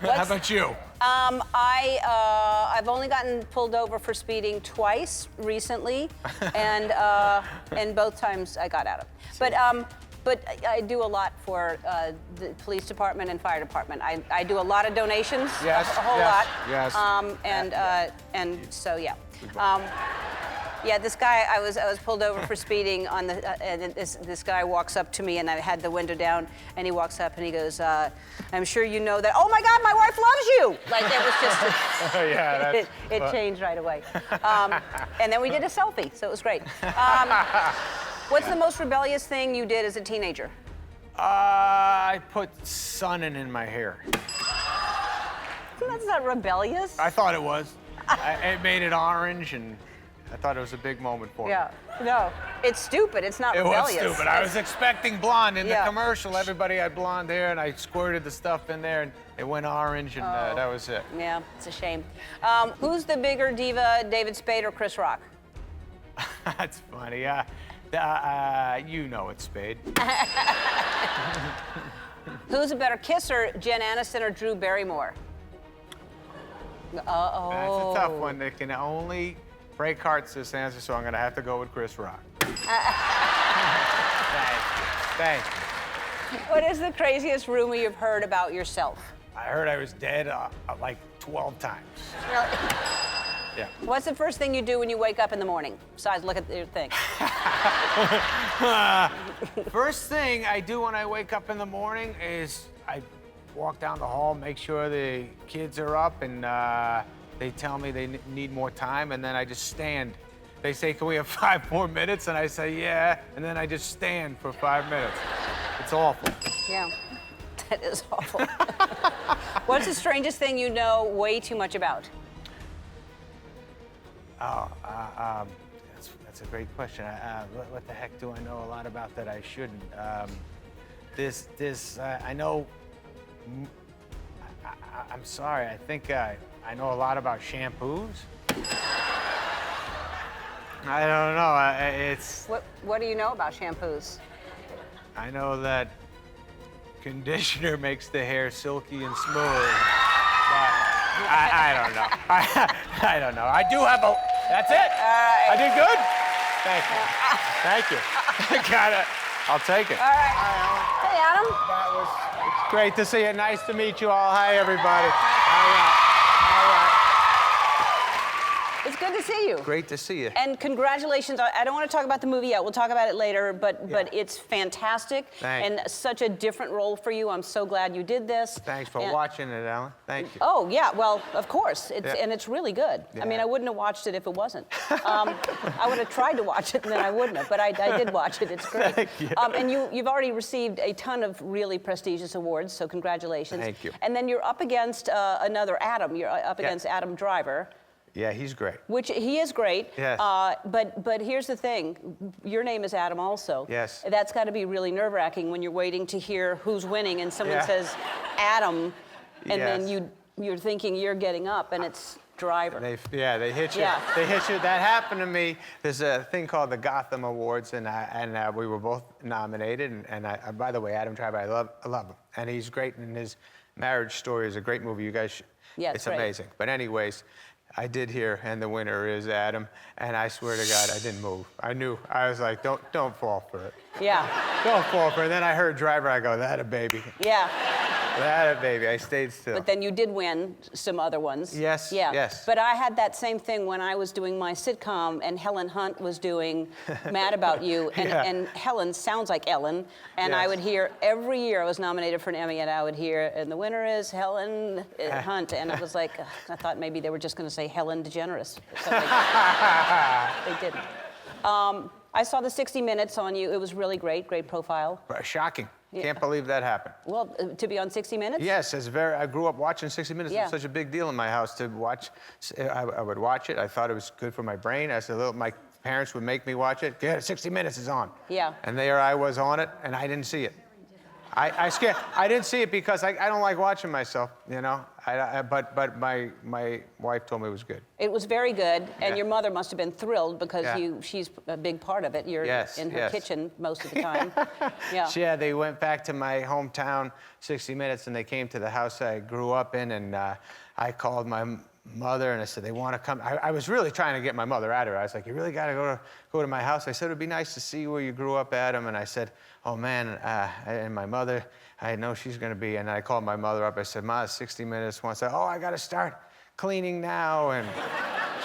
How about you? I've only gotten pulled over for speeding twice recently, and both times I got out of it. But I do a lot for the police department and fire department. I do a lot of donations, Yes, a whole yes, lot. yes. And so yeah. Yeah, this guy, I was pulled over for speeding on the, and this guy walks up to me and I had the window down and he walks up and he goes, I'm sure you know that, oh my God, my wife loves you. Like it was just, Yeah, it changed right away. And then we did a selfie, so it was great. What's the most rebellious thing you did as a teenager? I put sunning in my hair. That's not rebellious. I thought it was. It made it orange and I thought it was a big moment for me. Yeah, no, it's stupid. It's not It was rebellious. stupid. I was expecting blonde in Yeah. the commercial. Everybody had blonde hair, and I squirted the stuff in there, and it went orange, and that was it. Yeah, it's a shame. Who's the bigger diva, David Spade or Chris Rock? That's funny. You know it's Spade. Who's a better kisser, Jen Aniston or Drew Barrymore? Uh-oh. That's a tough one. They can only break hearts this answer, so I'm going to have to go with Chris Rock. Thank you. Thank you. What is the craziest rumor you've heard about yourself? I heard I was dead like 12 times. Really? Yeah. What's the first thing you do when you wake up in the morning, besides look at your thing? First thing I do when I wake up in the morning is I walk down the hall, make sure the kids are up, and they tell me they need more time, and then I just stand. They say, can we have 5 more minutes? And I say, yeah, and then I just stand for 5 minutes. It's awful. Yeah, that is awful. What's the strangest thing you know way too much about? That's a great question. What the heck do I know a lot about that I shouldn't? I know, I'm sorry, I think I know a lot about shampoos. I don't know, What do you know about shampoos? I know that conditioner makes the hair silky and smooth, but I don't know. I don't know. I do have a, that's it. I did good. Thank you. Thank you. Got it. I'll take it. All right. Hey, Adam. It's great to see you. Nice to meet you all. Hi, everybody. All right. It's good to see you. Great to see you. And congratulations. I don't want to talk about the movie yet. We'll talk about it later, but it's fantastic. Thanks. And such a different role for you. I'm so glad you did this. Thanks for watching it, Ellen. Thank you. Oh, yeah, well, of course. And it's really good. Yeah. I mean, I wouldn't have watched it if it wasn't. I would have tried to watch it and then I wouldn't have, but I did watch it. It's great. Thank you. And you've already received a ton of really prestigious awards, so congratulations. Thank you. And then you're up against another Adam. You're up against Adam Driver. Yeah, he's great. Which he is great. Yes. But here's the thing. Your name is Adam also. Yes. That's got to be really nerve-wracking when you're waiting to hear who's winning and someone Yeah. says Adam, and then Yes. you're thinking you're getting up and it's Driver. They hit you. Yeah. They hit you. That happened to me. There's a thing called the Gotham Awards, and we were both nominated. And by the way, Adam Driver, I love him, and he's great. And his Marriage Story is a great movie. You guys, Yeah, it's great. amazing. But anyways, I did hear, and the winner is Adam. And I swear to God, I didn't move. I knew. I was like, don't fall for it. Yeah. Don't fall for it. Then I heard Driver. I go, that a baby. Yeah. That baby, I stayed still. But then you did win some other ones. Yes, Yeah. yes. But I had that same thing when I was doing my sitcom, and Helen Hunt was doing Mad About You, and, Yeah. and Helen sounds like Ellen, and I Yes. would hear every year I was nominated for an Emmy, and I would hear, and the winner is Helen Hunt, and it was like, I thought maybe they were just going to say Helen DeGeneres or something. They didn't. I saw the 60 Minutes on you. It was really great profile. Shocking. Yeah. Can't believe that happened. Well, to be on 60 Minutes? Yes, I grew up watching 60 Minutes. It Yeah. was such a big deal in my house to watch. I would watch it. I thought it was good for my brain. My parents would make me watch it. Yeah, 60 Minutes is on. Yeah. And there I was on it, and I didn't see it. I didn't see it because I don't like watching myself, you know. But my wife told me it was good. It was very good, and Yeah. your mother must have been thrilled because Yeah. she's a big part of it. You're Yes, in her yes. kitchen most of the time. Yeah. Yeah, they went back to my hometown, 60 Minutes, and they came to the house I grew up in, and I called my mother, and I said, they want to come. I was really trying to get my mother out of her. I was like, you really got to go to my house. I said, it'd be nice to see where you grew up, Adam. And I said, oh, man, and my mother, I know she's going to be, and I called my mother up. I said, Ma, 60 Minutes wants to, I got to start cleaning now. And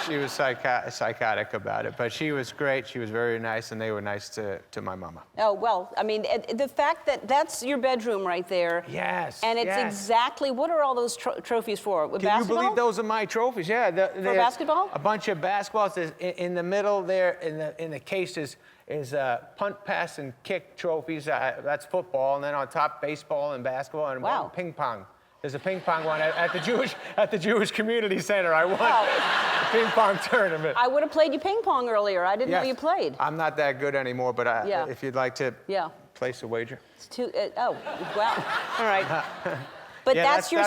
she was psychotic about it. But she was great. She was very nice, and they were nice to my mama. Oh, well, I mean, the fact that that's your bedroom right there. Yes, And it's yes. exactly, what are all those trophies for? Can Basketball? you believe those are my trophies? Yeah. For basketball? A bunch of basketballs. There's, in the middle there, in the case is punt, pass, and kick trophies. That's football. And then on top, baseball and basketball, and Wow. one ping pong. There's a ping pong one at the Jewish Community Center. I won Wow. the ping pong tournament. I would have played you ping pong earlier. I didn't know Yes. you played. I'm not that good anymore, but Yeah. if you'd like to Yeah. place a wager. It's too, oh, well, all right. But Yeah, that's your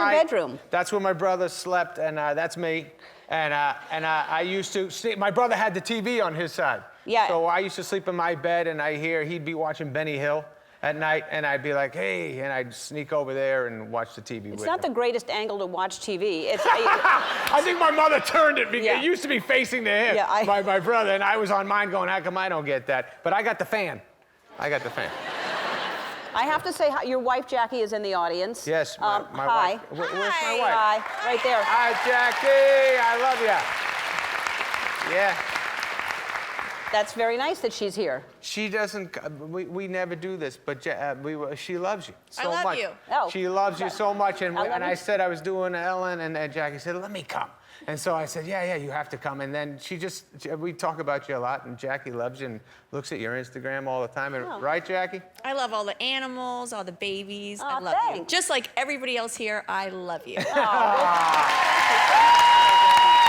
bedroom. That's where my brother slept, and that's me. And I used to sleep. My brother had the TV on his side. Yeah. So I used to sleep in my bed, and he'd be watching Benny Hill at night, and I'd be like, hey, and I'd sneak over there and watch the TV It's with not the him. greatest angle to watch TV. It's, I think my mother turned it because Yeah. it used to be facing to him, Yeah, my brother, and I was on mine going, how come I don't get that? But I got the fan. I I have to say, your wife Jackie is in the audience. Yes, my hi. wife. Where's my wife? Hi, right there. Hi, Jackie. I love you. Yeah. That's very nice that she's here. She doesn't. We never do this, but she loves you so I love much. you. Oh. She loves you so much, and I love I you. said I was doing Ellen, and Jackie said, "Let me come." And so I said, "Yeah, you have to come." And then we talk about you a lot, and Jackie loves you and looks at your Instagram all the time. And, Oh. right, Jackie? I love all the animals, all the babies. I Aw, love you. thanks. Just like everybody else here, I love you.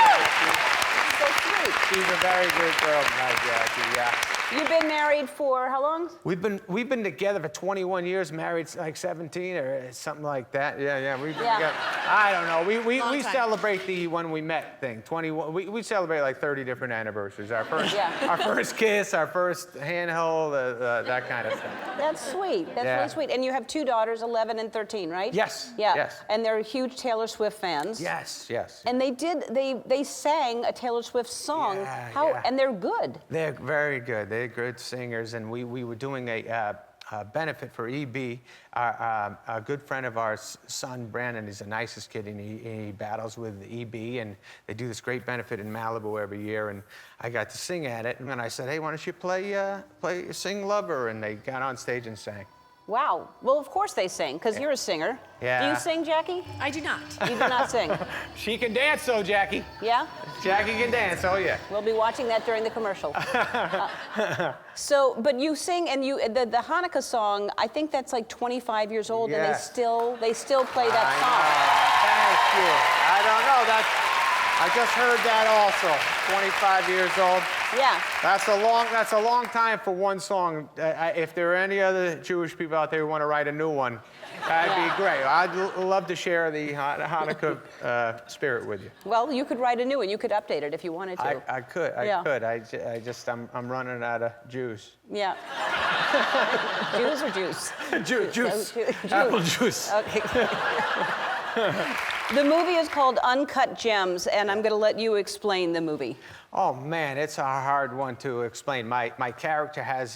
So sweet. She's a very good girl, my Jackie. Yeah. You've been married for how long? We've been together for 21 years, married like 17 or something like that. Yeah. We've been Yeah. together. I don't know. We Long time. celebrate the when we met thing. 21. We celebrate like 30 different anniversaries. Our first, Yeah. our first kiss, our first handhold, that kind of stuff. That's sweet. That's Yeah. really sweet. And you have two daughters, 11 and 13, right? Yes, Yeah. yes. And they're huge Taylor Swift fans. Yes. And they sang a Taylor Swift song. Yeah. And they're good. They're very good. They're good singers, and we were doing a benefit for EB. A good friend of ours, son Brandon, is the nicest kid, and he battles with EB, and they do this great benefit in Malibu every year, and I got to sing at it, and I said, hey, why don't you sing Lover? And they got on stage and sang. Wow. Well, of course they sing, because you're a singer. Yeah. Do you sing, Jackie? I do not. You do not sing. She can dance, though, Jackie. Yeah? Jackie can dance, oh yeah. We'll be watching that during the commercial. But you sing, and the Hanukkah song, I think that's like 25 years old, and Yes. they still play that song. Thank you. I don't know, I just heard that also. 25 years old. Yeah. That's a long time for one song. If there are any other Jewish people out there who want to write a new one, that'd be great. I'd love to share the Hanukkah spirit with you. Well, you could write a new one. You could update it if you wanted to. I could. I'm running out of juice. Yeah. Jews or juice? Juice. Jew- Apple juice. Okay. The movie is called Uncut Gems, and I'm going to let you explain the movie. Oh man, it's a hard one to explain. My character has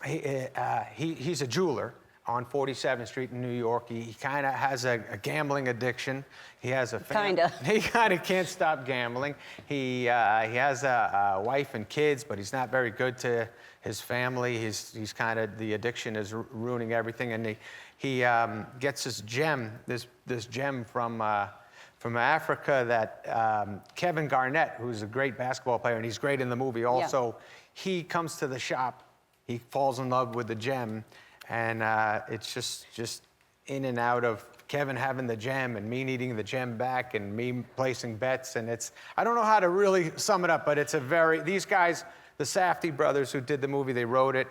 he's a jeweler. on 47th Street in New York. He kind of has a gambling addiction. He has a Kinda. He kind of can't stop gambling. He has a wife and kids, but he's not very good to his family. He's kind of, the addiction is ruining everything. And he gets this gem from Africa that Kevin Garnett, who's a great basketball player, and he's great in the movie also, he comes to the shop, he falls in love with the gem, and it's just in and out of Kevin having the gem and me needing the gem back and me placing bets, and I don't know how to really sum it up, but it's these guys, the Safdie brothers who did the movie, they wrote it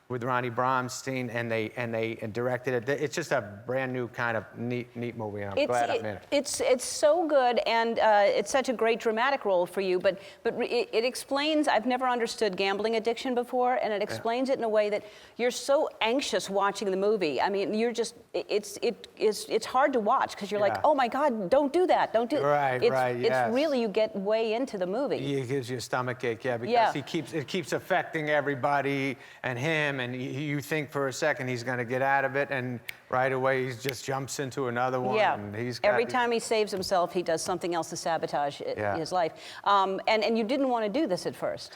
with Ronnie Bromstein, and they directed it. It's just a brand new kind of neat movie, and I'm glad I'm in it. It's so good, and it's such a great dramatic role for you. But it explains. I've never understood gambling addiction before, and it explains it in a way that you're so anxious watching the movie. I mean, you're just it's hard to watch because you're like, oh my God, don't do that, don't do. Right, It's really, you get way into the movie. It gives you a stomachache, because it keeps affecting everybody and him. And you think for a second he's going to get out of it, and right away he just jumps into another one. Yeah. And every time he saves himself, he does something else to sabotage his life. And you didn't want to do this at first.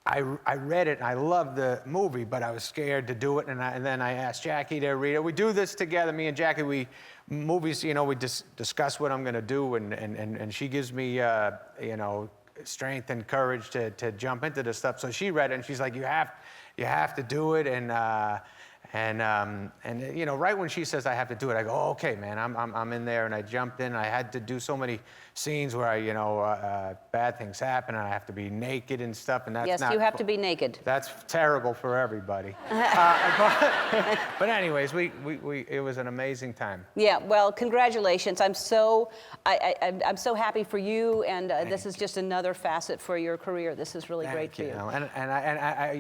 I read it, and I loved the movie, but I was scared to do it, and then I asked Jackie to read it. We do this together, me and Jackie. We discuss what I'm going to do, and she gives me, strength and courage to jump into this stuff. So she read it, and she's like, you have to do it, and right when she says I have to do it, I go, oh, okay, man, I'm in there, and I jumped in. I had to do so many scenes where bad things happen, and I have to be naked and stuff, and that's you have to be naked. That's terrible for everybody. But anyways, it was an amazing time. Yeah, well, congratulations. I'm so happy for you, and this is just another facet for your career. This is really great for you. And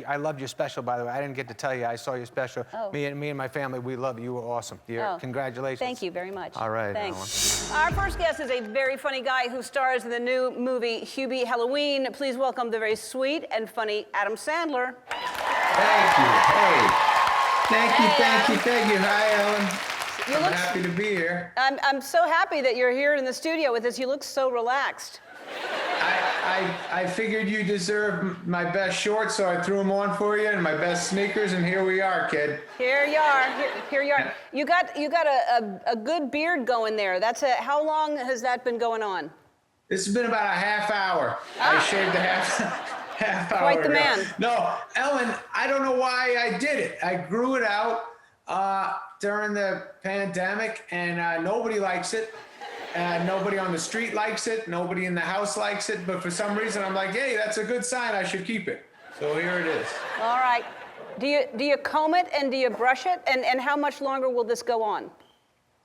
I loved your special, by the way. I didn't get to tell you. I saw your special. Oh. Me and my family, we love you. You were awesome. Congratulations. Thank you very much. All right, thanks. Our first guest is a very funny guy who stars in the new movie Hubie Halloween. Please welcome the very sweet and funny Adam Sandler. Thank you. Hey. Thank you. Hi, Ellen. I'm happy to be here. I'm so happy that you're here in the studio with us. You look so relaxed. I figured you deserved my best shorts, so I threw them on for you, and my best sneakers, and here we are, kid. Here you are. Here you are. You got a good beard going there. How long has that been going on? This has been about a half hour. I shaved a half hour Quite the ago. man. No, Ellen, I don't know why I did it. I grew it out during the pandemic, and nobody likes it. Nobody on the street likes it. Nobody in the house likes it. But for some reason, I'm like, hey, that's a good sign. I should keep it. So here it is. All right. Do you comb it and do you brush it? And how much longer will this go on?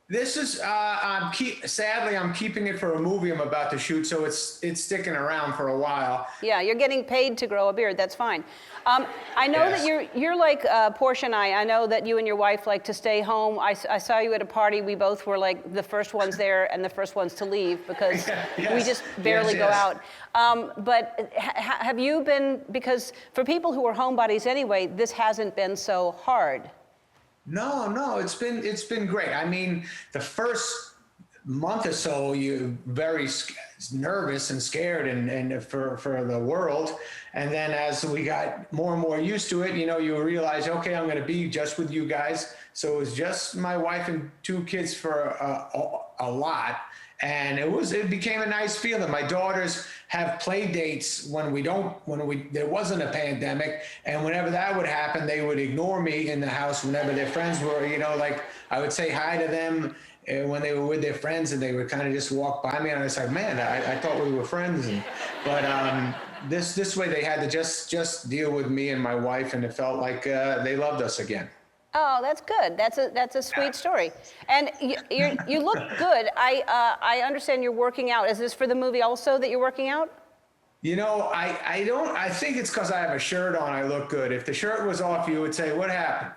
This is, sadly, I'm keeping it for a movie I'm about to shoot, so it's sticking around for a while. Yeah, you're getting paid to grow a beard. That's fine. I know that you're like Portia and I. I know that you and your wife like to stay home. I saw you at a party. We both were like the first ones there and the first ones to leave because we just barely go out. But have you been, because for people who are homebodies anyway, this hasn't been so hard. No, it's been great. I mean, the first month or so, you're very nervous and scared and for the world. And then as we got more and more used to it, you realize, okay, I'm going to be just with you guys. So it was just my wife and 2 kids for a lot. And it became a nice feeling. My daughters have play dates when there wasn't a pandemic, and whenever that would happen, they would ignore me in the house whenever their friends were, like I would say hi to them when they were with their friends, and they would kind of just walk by me, and I was like, man, I thought we were friends. But this way they had to just deal with me and my wife, and it felt like they loved us again. Oh, that's good. That's a sweet story. And you look good. I understand you're working out. Is this for the movie also that you're working out? I think it's because I have a shirt on, I look good. If the shirt was off, you would say, what happened?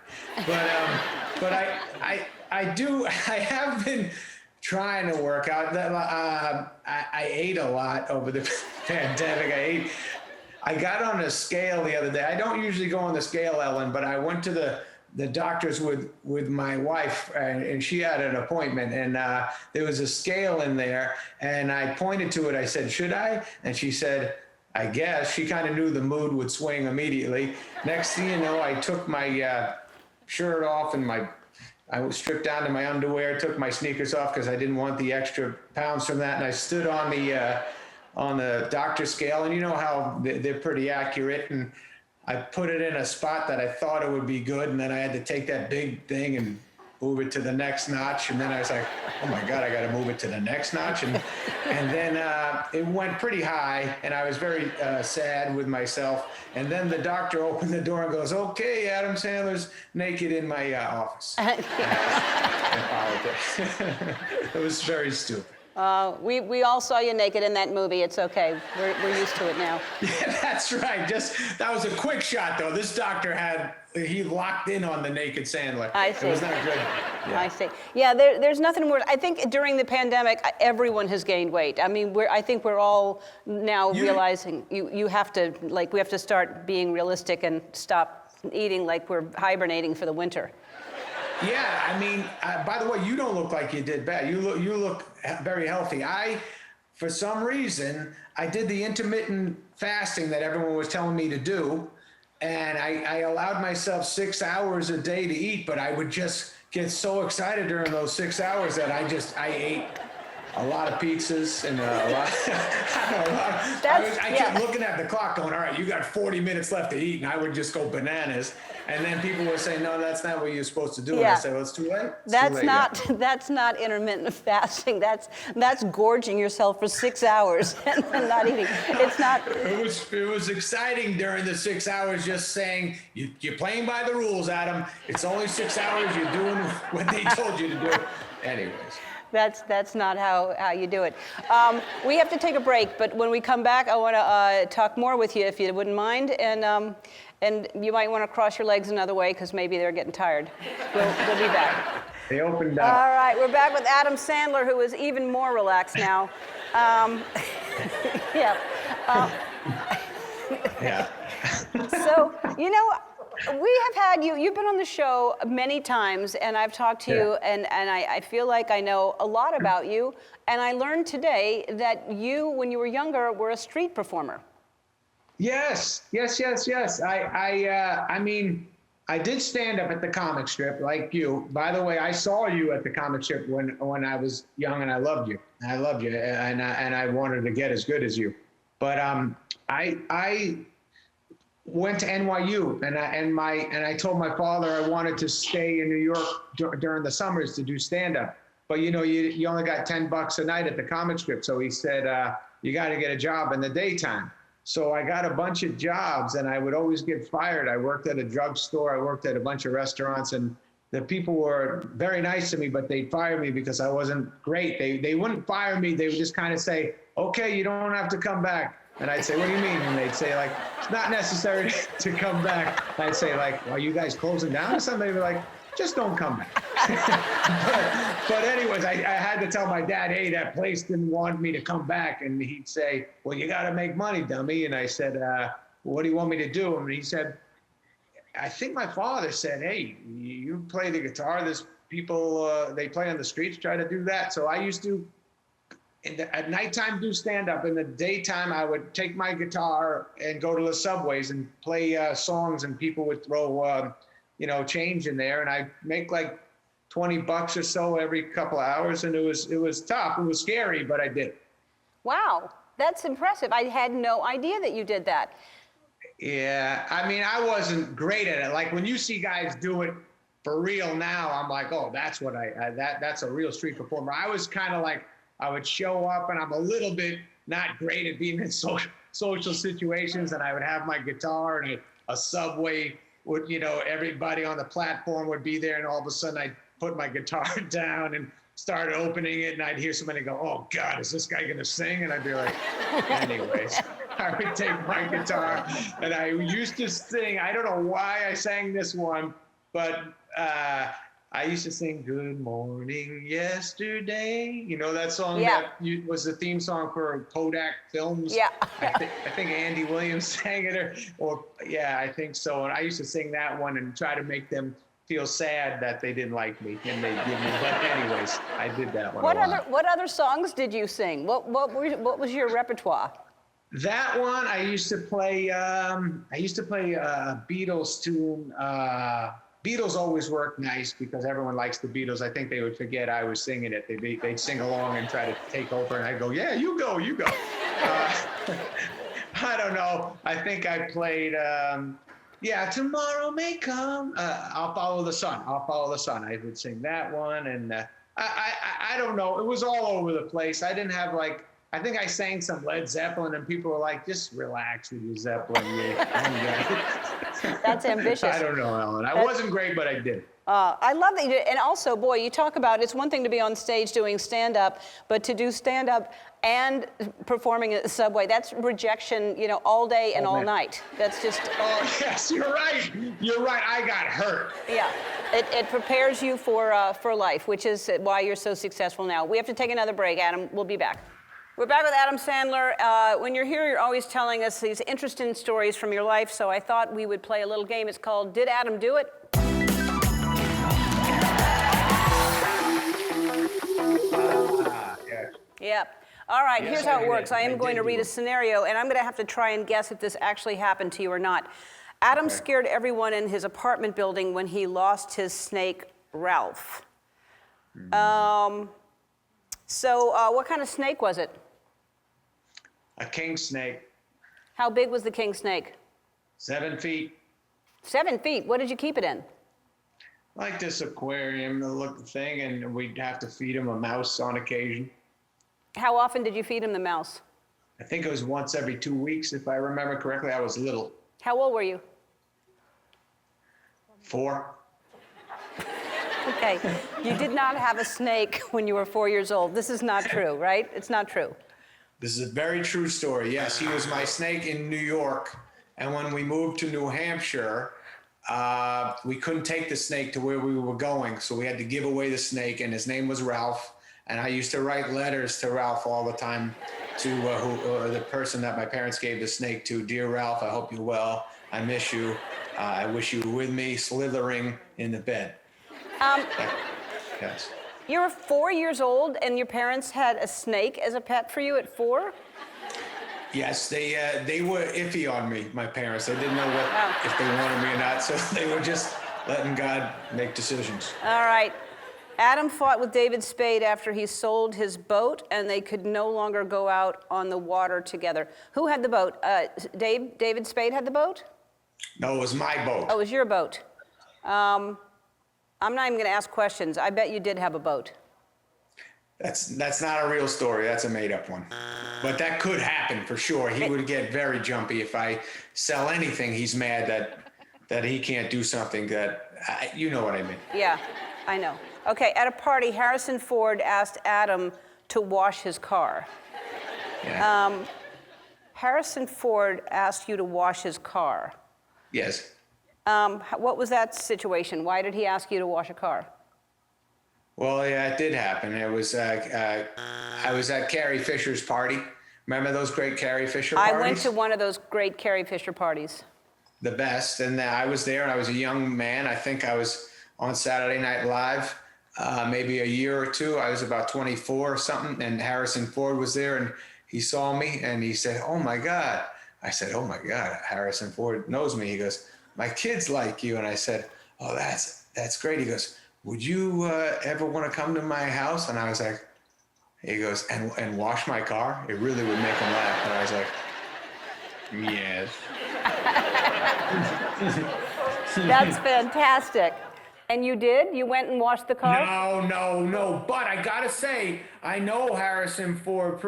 But I have been trying to work out. I ate a lot over the pandemic. I got on a scale the other day. I don't usually go on the scale, Ellen, but I went to the the doctor's with my wife, and she had an appointment, and there was a scale in there, and I pointed to it. I said, "Should I?" And she said, "I guess." She kind of knew the mood would swing immediately. Next thing you know, I took my shirt off and I was stripped down to my underwear, took my sneakers off because I didn't want the extra pounds from that, and I stood on the doctor scale, and you know how they're pretty accurate, and I put it in a spot that I thought it would be good, and then I had to take that big thing and move it to the next notch, and then I was like, oh my God, I got to move it to the next notch, and then it went pretty high, and I was very sad with myself, and then the doctor opened the door and goes, "Okay, Adam Sandler's naked in my office." I apologize. It was very stupid. We all saw you naked in that movie. It's okay. We're used to it now. Yeah, that's right. That was a quick shot, though. This doctor he locked in on the naked Sandler. I see. It was not good. Yeah. I see. Yeah, there's nothing worse. I think during the pandemic, everyone has gained weight. I mean, I think we're all now realizing we have to start being realistic and stop eating like we're hibernating for the winter. Yeah, I mean, by the way, you don't look like you did bad. You look very healthy. For some reason, I did the intermittent fasting that everyone was telling me to do, and I allowed myself 6 hours a day to eat, but I would just get so excited during those 6 hours that I ate a lot of pizzas and a lot. I kept looking at the clock, going, "All right, you got 40 minutes left to eat," and I would just go bananas. And then people would say, "No, that's not what you're supposed to do." And I say, "Well, it's too late." That's not intermittent fasting. That's gorging yourself for 6 hours and not eating. It's not. It was exciting during the 6 hours, just saying, "You're playing by the rules, Adam. It's only 6 hours. You're doing what they told you to do." Anyways. That's not how you do it. We have to take a break, but when we come back, I want to talk more with you if you wouldn't mind, and you might want to cross your legs another way because maybe they're getting tired. We'll be back. They opened up. All right, we're back with Adam Sandler, who is even more relaxed now. Yeah. Yeah. So, we have had you've been on the show many times, and I've talked to you, and I feel like I know a lot about you. And I learned today that you, when you were younger, were a street performer. Yes. I mean, I did stand up at the comic strip like you. By the way, I saw you at the comic strip when I was young, and I loved you. And I wanted to get as good as you. But I went to NYU, and I told my father I wanted to stay in New York during the summers to do stand-up. But you only got $10 a night at the comic strip, so he said you got to get a job in the daytime. So I got a bunch of jobs, and I would always get fired. I worked at a drugstore, I worked at a bunch of restaurants, and the people were very nice to me, but they'd fire me because I wasn't great. They wouldn't fire me. They would just kind of say, "Okay, you don't have to come back." And I'd say, "What do you mean?" And they'd say, like, "It's not necessary to come back." And I'd say, like, "Are you guys closing down or something?" They'd be like, "Just don't come back." but anyways, I had to tell my dad, "Hey, that place didn't want me to come back." And he'd say, "Well, you got to make money, dummy." And I said, "What do you want me to do?" And he said, I think my father said, "Hey, you play the guitar. There's people, they play on the streets, try to do that." So I used to, at nighttime, do stand-up. In the daytime, I would take my guitar and go to the subways and play songs, and people would throw, change in there, and I'd make like $20 or so every couple of hours, and it was tough. It was scary, but I did it. Wow, that's impressive. I had no idea that you did that. Yeah, I mean, I wasn't great at it. Like when you see guys do it for real now, I'm like, oh, that's what that's a real street performer. I was kind of like, I would show up, and I'm a little bit not great at being in social situations, and I would have my guitar, and a subway would, everybody on the platform would be there, and all of a sudden I'd put my guitar down and start opening it, and I'd hear somebody go, "Oh God, is this guy gonna sing?" And I'd be like, anyways, I would take my guitar, and I used to sing. I don't know why I sang this one, but I used to sing "Good Morning Yesterday." You know that song that was the theme song for Kodak Films? Yeah. I think Andy Williams sang it, or I think so. And I used to sing that one and try to make them feel sad that they didn't like me and they give me. But anyways, I did that one. What other songs did you sing? What was your repertoire? That one I used to play. Beatles tune. Beatles always work nice because everyone likes the Beatles. I think they would forget I was singing it. They'd sing along and try to take over, and I'd go, yeah, you go. I don't know. I think I played, Tomorrow May Come. I'll Follow the Sun. I'll Follow the Sun. I would sing that one, and I don't know. It was all over the place. I didn't have I think I sang some Led Zeppelin, and people were like, just relax with your Zeppelin. That's ambitious. I don't know, Ellen. I wasn't great, but I did it. I love that you did. And also, boy, you talk about it's one thing to be on stage doing stand-up, but to do stand-up and performing at the Subway, that's rejection, all day and all night. That's just... Oh, yes, you're right. You're right. I got hurt. Yeah. It prepares you for life, which is why you're so successful now. We have to take another break, Adam. We'll be back. We're back with Adam Sandler. When you're here, you're always telling us these interesting stories from your life, so I thought we would play a little game. It's called Did Adam Do It? Yeah. All right, here's how it works. I am going to read a scenario, and I'm going to have to try and guess if this actually happened to you or not. Adam scared everyone in his apartment building when he lost his snake, Ralph. So what kind of snake was it? A king snake. How big was the king snake? 7 feet. 7 feet? What did you keep it in? Like this aquarium, the thing, and we'd have to feed him a mouse on occasion. How often did you feed him the mouse? I think it was once every 2 weeks, if I remember correctly. I was little. How old were you? 4. Okay. You did not have a snake when you were 4 years old. This is not true, right? It's not true. This is a very true story. Yes, he was my snake in New York. And when we moved to New Hampshire, we couldn't take the snake to where we were going. So we had to give away the snake, and his name was Ralph. And I used to write letters to Ralph all the time, to the person that my parents gave the snake to. Dear Ralph, I hope you're well. I miss you. I wish you were with me, slithering in the bed. Yes. You were 4 years old, and your parents had a snake as a pet for you at 4? Yes, they were iffy on me, my parents. They didn't know if they wanted me or not, so they were just letting God make decisions. All right. Adam fought with David Spade after he sold his boat, and they could no longer go out on the water together. Who had the boat? David Spade had the boat? No, it was my boat. Oh, it was your boat. I'm not even going to ask questions. I bet you did have a boat. That's not a real story. That's a made-up one. But that could happen for sure. He would get very jumpy if I sell anything. He's mad that he can't do something that you know what I mean. Yeah, I know. Okay, at a party, Harrison Ford asked Adam to wash his car. Yeah. Harrison Ford asked you to wash his car. Yes. What was that situation? Why did he ask you to wash a car? Well, yeah, it did happen. It was I was at Carrie Fisher's party. Remember those great Carrie Fisher parties? I went to one of those great Carrie Fisher parties. The best. And I was there, and I was a young man. I think I was on Saturday Night Live, maybe a year or two. I was about 24 or something, and Harrison Ford was there, and he saw me, and he said, "Oh, my God." I said, "Oh, my God, Harrison Ford knows me." He goes, "My kids like you." And I said, "Oh, that's great." He goes, "Would you ever want to come to my house?" And I was like, he goes, and wash my car? It really would make him laugh. And I was like, yes. That's fantastic. And you did? You went and washed the car? No. But I got to say, I know Harrison Ford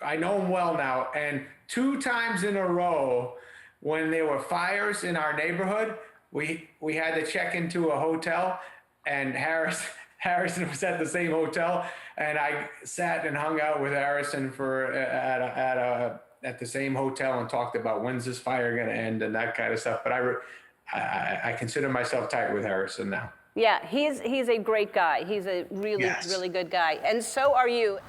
I know him well now. And 2 times in a row, when there were fires in our neighborhood, we had to check into a hotel, and Harrison was at the same hotel, and I sat and hung out with Harrison at the same hotel and talked about when's this fire going to end and that kind of stuff. But I consider myself tight with Harrison now. Yeah, he's a great guy. He's a really good guy, and so are you.